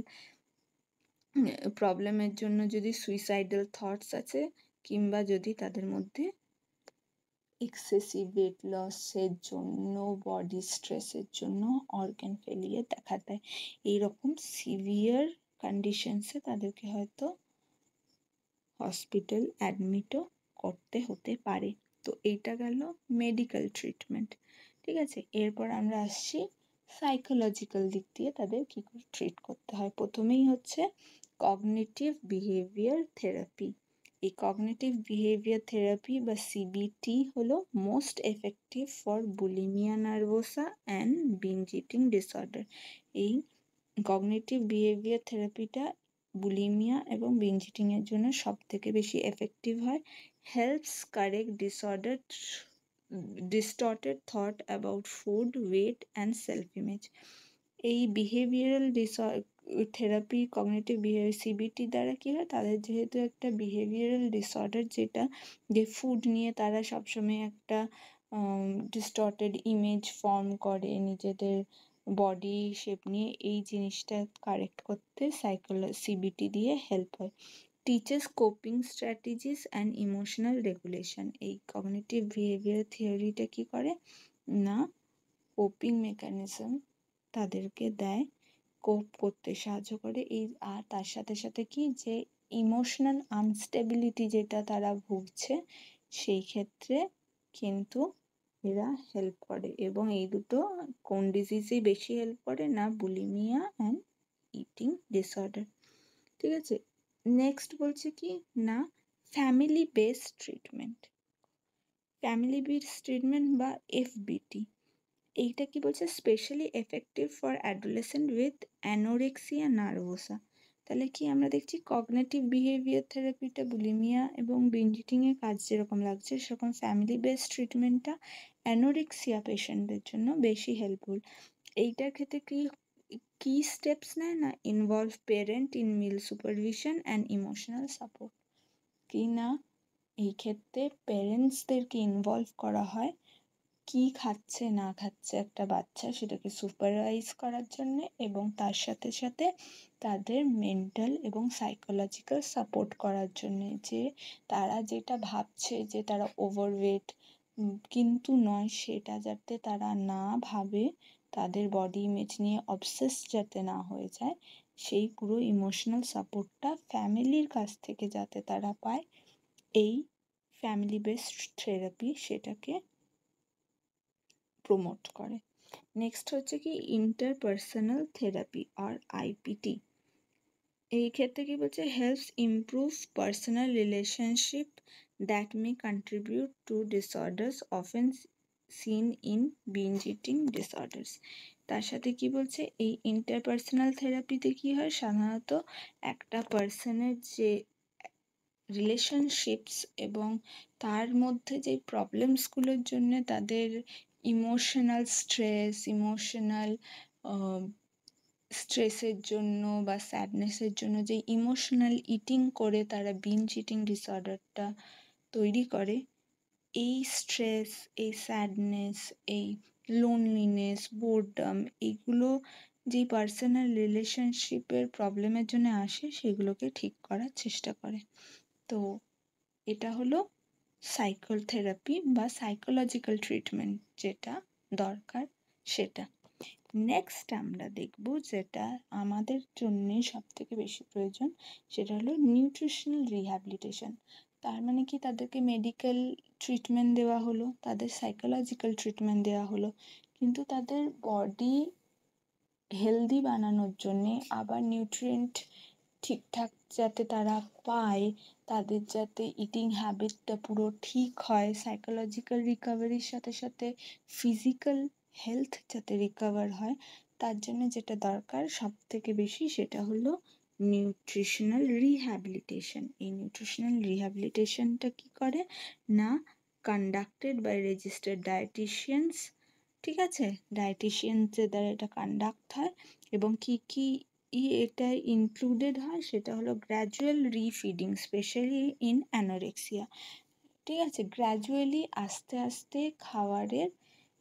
প্রবলেমের জন্য যদি সুইসাইডাল থটস আছে, কিংবা যদি তাদের মধ্যে এক্সেসিভ ওয়েট লসের জন্য, বডি স্ট্রেসের জন্য অর্গান ফেলিয়ার দেখা দেয়, এইরকম সিভিয়ার কন্ডিশনসে তাদেরকে হয়তো হসপিটাল অ্যাডমিটও করতে হতে পারে। তো এইটা গেল মেডিকেল ট্রিটমেন্ট, ঠিক আছে। এরপর আমরা আসছি সাইকোলজিক্যাল দিক দিয়ে তাদের কী করে ট্রিট করতে হয়। প্রথমেই হচ্ছে কগনিটিভ বিহেভিয়ার থেরাপি। এই কগনিটিভ বিহেভিয়ার থেরাপি বা সিবিটি হলো most effective for bulimia nervosa and binge eating disorder. এই কগনিটিভ বিহেভিয়ার থেরাপিটা বুলিমিয়া এবং বিঞ্জ ইটিংয়ের জন্য সব থেকে বেশি এফেক্টিভ হয়। Helps correct distorted thought about food, weight and self image. এই behavioural therapy, cognitive behaviour CBT দ্বারা কী হয়, তাদের যেহেতু একটা বিহেভিয়ারাল ডিসঅর্ডার, যেটা যে ফুড নিয়ে তারা সবসময় একটা ডিস্টর্টেড ইমেজ ফর্ম করে নিজেদের বডি শেপ নিয়ে, এই জিনিসটা কারেক্ট করতে সিবিটি দিয়ে হেল্প হয়। Teaches coping strategies and emotional regulation. এই কগনিটিভ বিহেভিয়ার থিওরিটা কী করে না, কোপিং মেকানিজম তাদেরকে দেয়, কোপ করতে সাহায্য করে। এই আর তার সাথে সাথে কি, যে ইমোশনাল আনস্টেবিলিটি যেটা তারা ভুগছে সেই ক্ষেত্রে কিন্তু এরা হেল্প করে। এবং এই দুটো কোন ডিজিজেই বেশি হেল্প করে না, বুলিমিয়া অ্যান্ড ইটিং ডিসঅর্ডার, ঠিক আছে। নেক্সট বলছে কি না, family based treatment. Family based treatment বা এফবিটি, এইটা কি বলছে, specially effective for adolescent with anorexia nervosa. তাহলে কি আমরা দেখছি কগনিটিভ বিহেভিয়ার থেরাপিটা বুলিমিয়া এবং বিঞ্জ ইটিংয়ের কাজ যেরকম লাগছে, সেরকম ফ্যামিলি বেসড ট্রিটমেন্টটা অ্যানোরেক্সিয়া পেশেন্টদের জন্য বেশি হেল্পফুল। এইটার ক্ষেত্রে কি স্টেপস নেয় না, involve parent in meal supervision and emotional support. কি না, এই ক্ষেত্রে পেরেন্টসদেরকে ইনভলভ করা হয়, কি খাচ্ছে না খাচ্ছে একটা বাচ্চা সেটাকে সুপারভাইজ করার জন্যে, এবং তার সাথে সাথে তাদের মেন্টাল এবং সাইকোলজিক্যাল সাপোর্ট করার জন্যে, যে তারা যেটা ভাবছে যে তারা ওভারওয়েট কিন্তু নয়, সেটা যাতে তারা না ভাবে, তাদের বডি ইমেজ নিয়ে অবসেস যাতে না হয়ে যায়, সেই পুরো ইমোশনাল সাপোর্টটা ফ্যামিলির কাছ থেকে যাতে তারা পায়, এই ফ্যামিলি বেসড থেরাপি সেটাকে প্রমোট করে। নেক্সট হচ্ছে কি ইন্টারপার্সোনাল থেরাপি আর আইপিটি। এই ক্ষেত্রে কি বলছে, helps improve personal relationship that may contribute to disorders often seen in binge eating disorders. তার সাথে কি বলছে, এই ইন্টারপার্সোনাল থেরাপিতে কি হয়, সাধারণত একটা পার্সনের যে রিলেশনশিপস এবং তার মধ্যে যে প্রবলেমসগুলোর জন্য তাদের ইমোশনাল স্ট্রেসের জন্য বা স্যাডনেসের জন্য যে ইমোশনাল ইটিং করে তারা বিঞ্জ ইটিং ডিসঅর্ডারটা তৈরি করে, এই স্ট্রেস, এই স্যাডনেস, এই লোনলিনেস, বোরডম, এগুলো যেই পার্সোনাল রিলেশনশিপের প্রবলেমের জন্য আসে সেগুলোকে ঠিক করার চেষ্টা করে। তো এটা হলো সাইকোথেরাপি বা সাইকোলজিক্যাল ট্রিটমেন্ট যেটা দরকার সেটা। নেক্সট আমরা দেখব যেটা আমাদের জন্যে সবথেকে বেশি প্রয়োজন, সেটা হলো নিউট্রিশনাল রিহ্যাবিলিটেশন। তার মানে কি, তাদেরকে মেডিকেল ট্রিটমেন্ট দেওয়া হলো, তাদের সাইকোলজিক্যাল ট্রিটমেন্ট দেওয়া হলো, কিন্তু তাদের বডি হেলদি বানানোর জন্যে আবার নিউট্রিয়েন্ট ঠিকঠাক যাতে তারা পায়, তাদের যাতে ইটিং হ্যাবিটটা পুরো ঠিক হয়, সাইকোলজিক্যাল রিকভারির সাথে সাথে ফিজিক্যাল হেলথ যাতে রিকভার হয়, তার জন্য যেটা দরকার সব থেকে বেশি সেটা হলো নিউট্রিশনাল রিহ্যাবিলিটেশন। এই নিউট্রিশনাল রিহ্যাবিলিটেশনটা কি করে না, কন্ডাক্টেড বাই রেজিস্টার্ড ডায়েটিশিয়ানস, ঠিক আছে, ডায়েটিশিয়ানসের দ্বারা এটা কন্ডাক্ট হয়। এবং কি কি এটা ইনক্লুডেড হয় সেটা হলো গ্র্যাজুয়াল রিফিডিং, স্পেশালি ইন অ্যানোরেক্সিয়া, ঠিক আছে, গ্র্যাজুয়ালি আস্তে আস্তে খাবারের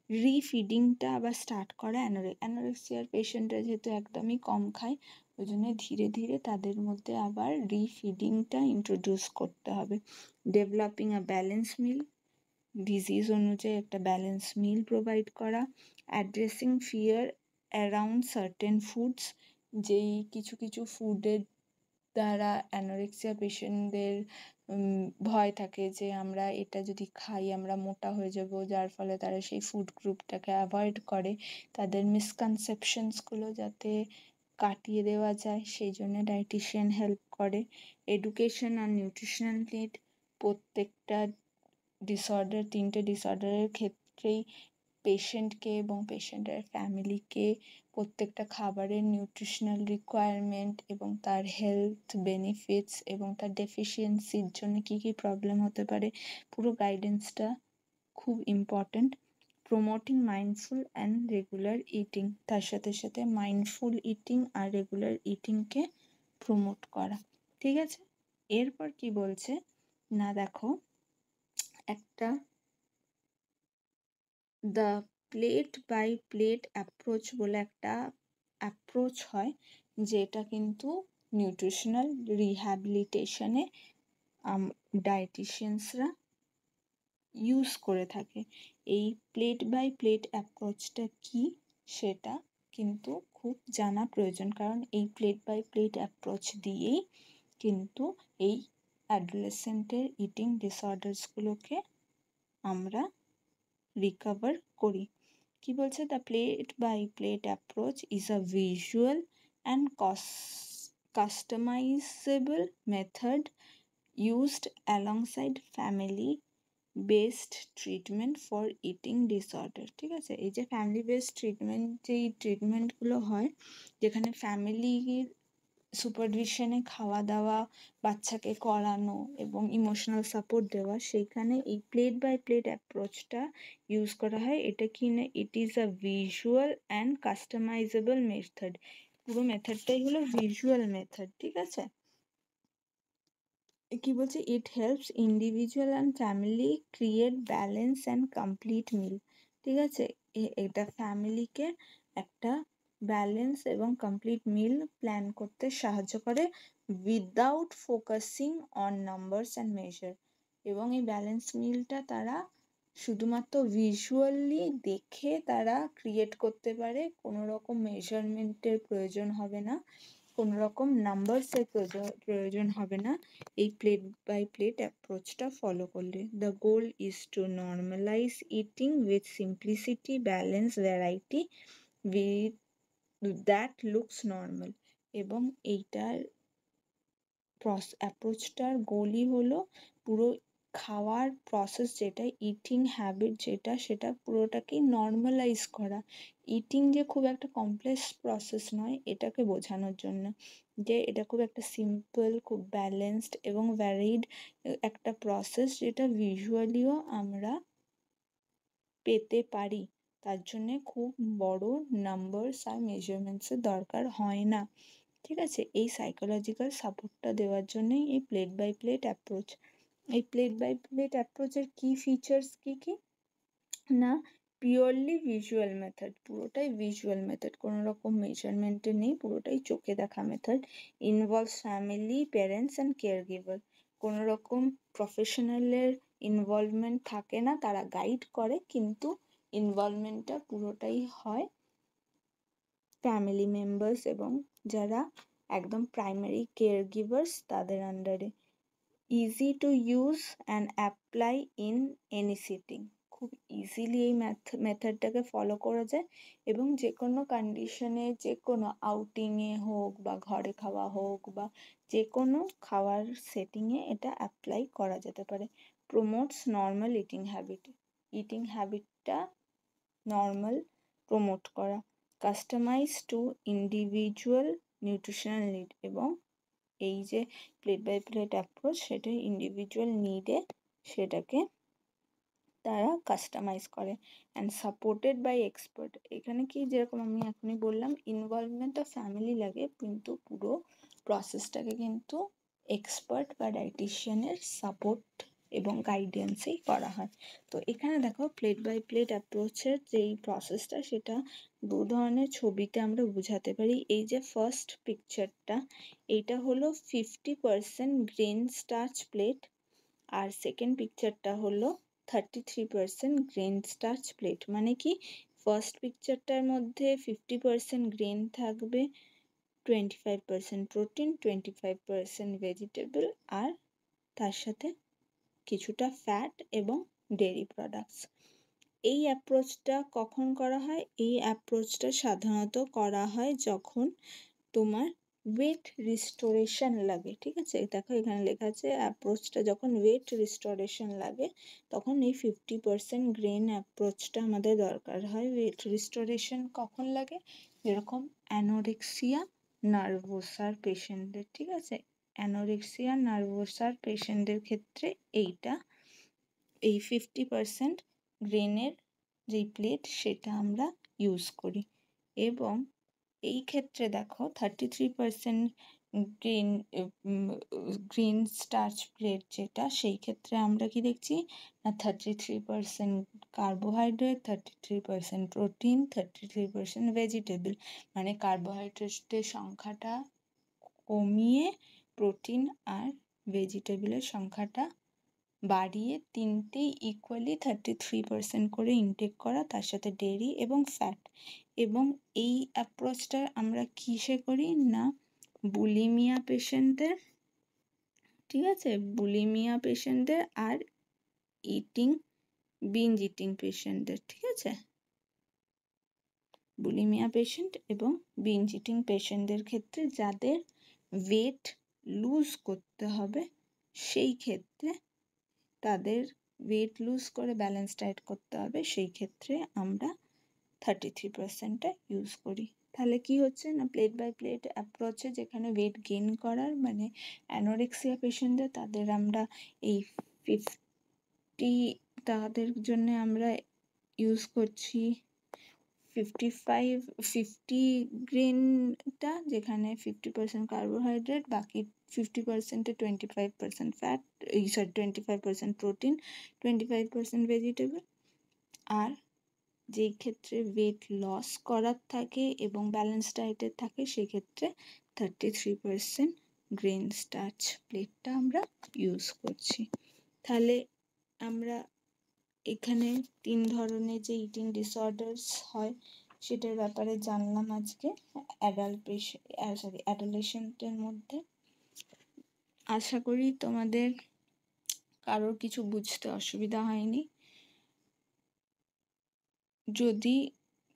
রিফিডিংটা আবার স্টার্ট করা। অ্যানোরেক্সিয়ার পেশেন্টরা যেহেতু একদমই কম খায়, ওই জন্য ধীরে ধীরে তাদের মধ্যে আবার রিফিডিংটা ইন্ট্রোডিউস করতে হবে। Developing a balance meal, disease অনুযায়ী একটা ব্যালেন্স মিল প্রোভাইড করা। Addressing fear around certain foods, যেই কিছু কিছু ফুডের দ্বারা অ্যানোরেক্সিয়া পেশেন্টদের ভয় থাকে যে আমরা এটা যদি খাই আমরা মোটা হয়ে যাব, যার ফলে তারা সেই ফুড গ্রুপটাকে অ্যাভয়েড করে। তাদের মিসকনসেপশনসগুলো যাতে কাটিয়ে দেওয়া যায় সেই জন্য ডায়েটিশিয়ান হেল্প করে। এডুকেশন আর নিউট্রিশনাল নিড, প্রত্যেকটা ডিসঅর্ডার, তিনটে ডিসঅর্ডারের ক্ষেত্রেই পেশেন্টকে এবং পেশেন্টের ফ্যামিলিকে প্রত্যেকটা খাবারের নিউট্রিশনাল রিকোয়ারমেন্ট এবং তার হেলথ বেনিফিটস এবং তার ডেফিসিয়েন্সির জন্য কী কী প্রবলেম হতে পারে, পুরো গাইডেন্সটা খুব important. Promoting mindful and regular eating, তার সাথে সাথে মাইন্ডফুল ইটিং আর রেগুলার ইটিংকে প্রমোট করা, ঠিক আছে। এরপর কি বলছে না, দেখো একটা the plate by plate approach বলে একটা অ্যাপ্রোচ হয়, যেটা কিন্তু নিউট্রিশনাল রিহ্যাবিলিটেশনে ডায়েটিশিয়ানসরা ইউজ করে থাকে। এই প্লেট বাই প্লেট অ্যাপ্রোচটা কি সেটা কিন্তু খুব জানা প্রয়োজন, কারণ এই প্লেট বাই প্লেট অ্যাপ্রোচ দিয়েই কিন্তু এই অ্যাডোলেসেন্টের ইটিং ডিসঅর্ডার্সগুলোকে আমরা রিকভার করি। কি বলছে, the plate by plate approach is a visual and customisable method used alongside family based treatment for eating disorder, ঠিক আছে। এই যে ফ্যামিলি বেসড ট্রিটমেন্ট, যেই ট্রিটমেন্টগুলো হয় যেখানে ফ্যামিলির সুপারভিশনে খাওয়া দাওয়া বাচ্চাকে করানো এবং ইমোশনাল সাপোর্ট দেওয়া, সেইখানে এই প্লেট বাই প্লেট অ্যাপ্রোচটা ইউজ করা হয়। এটা কি না, it is a visual and customisable method, পুরো মেথডটাই হলো ভিজুয়াল মেথড, ঠিক আছে। কি বলছে, it helps individual and family create balance and complete meal, ঠিক আছে। এটা ফ্যামিলিকে একটা ব্যালেন্স এবং কমপ্লিট মিল প্ল্যান করতে সাহায্য করে without focusing on numbers and measure. এবং এই ব্যালেন্স মিলটা তারা শুধুমাত্র ভিজুয়ালি দেখে তারা ক্রিয়েট করতে পারে, কোনো রকম মেজারমেন্টের প্রয়োজন হবে না, কোনো রকম নাম্বারসের প্রয়োজন হবে না এই প্লেট বাই প্লেট অ্যাপ্রোচটা ফলো করলে। The goal is to normalise eating with simplicity, balance, variety with that looks normal. এবং এইটার অ্যাপ্রোচটার গোলই হলো পুরো খাওয়ার প্রসেস যেটা, ইটিং হ্যাবিট যেটা, সেটা পুরোটাকেই নর্মালাইজ করা। ইটিং যে খুব একটা কমপ্লেক্স প্রসেস নয় এটাকে বোঝানোর জন্য, যে এটা খুব একটা সিম্পল, খুব ব্যালেন্সড এবং ভ্যারিড একটা প্রসেস, যেটা ভিজুয়ালিও আমরা পেতে পারি। তার জন্যে খুব বড় নাম্বারস আর মেজারমেন্টসের দরকার হয় না, ঠিক আছে। এই সাইকোলজিক্যাল সাপোর্টটা দেওয়ার জন্যই এই প্লেট বাই প্লেট অ্যাপ্রোচ। এই প্লেট বাই প্লেট অ্যাপ্রোচের কী ফিচার্স কী কী না, পিওরলি ভিজুয়াল মেথড, পুরোটাই ভিজুয়াল মেথড, কোনো রকম মেজারমেন্টে নেই, পুরোটাই চোখে দেখা method. Involves family, parents and care giver, কোনো রকম প্রফেশনালের ইনভলভমেন্ট থাকে না, তারা গাইড করে, কিন্তু ইনভলভমেন্টটা পুরোটাই হয় ফ্যামিলি মেম্বার্স এবং যারা একদম প্রাইমারি কেয়ার গিভার্স তাদের আন্ডারে। Easy to use and apply in any sitting, খুব ইজিলি এই মেথডটাকে ফলো করা যায় এবং যে কোনো কন্ডিশনে, যে কোনো আউটিংয়ে হোক বা ঘরে খাওয়া হোক বা যে কোনো খাওয়ার সেটিংয়ে এটা অ্যাপ্লাই করা যেতে পারে। প্রমোটস নর্মাল ইটিং হ্যাবিটটা নর্মাল প্রমোট করা। Customise to individual nutritional need, এবং এই যে প্লেট বাই প্লেট অ্যাপ্রোচ সেটা ইন্ডিভিজুয়াল নিডে সেটাকে তারা কাস্টমাইজ করে। অ্যান্ড সাপোর্টেড বাই এক্সপার্ট, এখানে কি যেরকম আমি এখনই বললাম ইনভলভমেন্ট অফ ফ্যামিলি লাগে, কিন্তু পুরো প্রসেসটাকে কিন্তু এক্সপার্ট বা ডায়েটিশিয়ানের সাপোর্ট এবং গাইডেন্সেই করা হয়। তো এখানে দেখো প্লেট বাই প্লেট অ্যাপ্রোচের যেই প্রসেসটা সেটা দু ধরনের ছবিতে আমরা বোঝাতে পারি। এই যে ফার্স্ট পিকচারটা, এইটা হলো 50% গ্রেন স্টার্চ প্লেট, আর সেকেন্ড পিকচারটা হলো 33% গ্রেন স্টার্চ প্লেট। মানে কি, ফার্স্ট পিকচারটার মধ্যে 50% গ্রেন থাকবে, 25% প্রোটিন, 25% ভেজিটেবল, আর তার সাথে কিছুটা ফ্যাট এবং ডেয়ারি প্রোডাক্টস। এই অ্যাপ্রোচটা কখন করা হয়? এই অ্যাপ্রোচটা সাধারণত করা হয় যখন তোমার ওয়েট রিস্টোরেশন লাগে, ঠিক আছে? দেখো এখানে লেখা আছে অ্যাপ্রোচটা যখন ওয়েট রিস্টোরেশন লাগে তখন এই 50% গ্রেন অ্যাপ্রোচটা আমাদের দরকার হয়। ওয়েট রিস্টোরেশন কখন লাগে? যেরকম অ্যানোরেক্সিয়া নার্ভোসার পেশেন্টদের, ঠিক আছে? অ্যানোরেক্সিয়া নার্ভোসার পেশেন্টদের ক্ষেত্রে এই 50% গ্রেনের যেই প্লেট সেটা আমরা ইউজ করি। এবং এই ক্ষেত্রে দেখো 33% গ্রিন স্টার্চ প্লেট যেটা, সেই ক্ষেত্রে আমরা কি দেখছি না 33% কার্বোহাইড্রেট, 33% প্রোটিন, 33% ভেজিটেবল। মানে কার্বোহাইড্রেটের সংখ্যাটা কমিয়ে প্রোটিন আর ভেজিটেবলের সংখ্যাটা বাড়িয়ে তিনটেই ইকুয়ালি 33% করে ইনটেক করা, তার সাথে ডেয়ারি এবং ফ্যাট। এবং এই অ্যাপ্রোচটা আমরা কিসে করি না বুলিমিয়া পেশেন্টদের, ঠিক আছে? বুলিমিয়া পেশেন্টদের আর বিঞ্জ ইটিং পেশেন্টদের, ঠিক আছে? বুলিমিয়া পেশেন্ট এবং বিঞ্জ ইটিং পেশেন্টদের ক্ষেত্রে যাদের ওয়েট লুজ করতে হবে, সেই ক্ষেত্রে তাদের ওয়েট লুজ করে ব্যালেন্স ডায়েট করতে হবে, সেই ক্ষেত্রে আমরা 33%টা ইউজ করি। তাহলে কি হচ্ছে না প্লেট বাই প্লেট অ্যাপ্রোচে যেখানে ওয়েট গেইন করার মানে অ্যানোরেক্সিয়া পেশেন্টদের তাদের আমরা এই 50 জন্য আমরা ইউজ করছি 50 গ্রেনটা, যেখানে 50% কার্বোহাইড্রেট, বাকি 50%-এ 25% ফ্যাট, 25% প্রোটিন, 25% ভেজিটেবল। আর যেই ক্ষেত্রে ওয়েট লস করার থাকে এবং ব্যালেন্স ডায়েটের থাকে সেক্ষেত্রে 33% গ্রেন স্টার্চ প্লেটটা আমরা ইউজ করছি। তাহলে আমরা এখানে 3 ধরনের যে ইটিং ডিসঅর্ডার্স হয় সেটার ব্যাপারে জানলাম আজকে অ্যাডোলেসেন্টের মধ্যে। আশা করি তোমাদের কারোর কিছু বুঝতে অসুবিধা হয়নি। যদি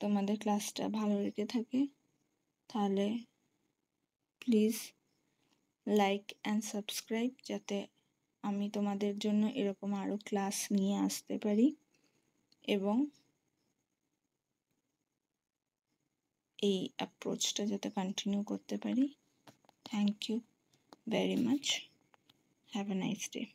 তোমাদের ক্লাসটা ভালো লেগে থাকে তাহলে প্লিজ লাইক অ্যান্ড সাবস্ক্রাইব, যাতে আমি তোমাদের জন্য এরকম আরও ক্লাস নিয়ে আসতে পারি এবং এই অ্যাপ্রোচটা যাতে কন্টিনিউ করতে পারি। Thank you very much. Have a nice day.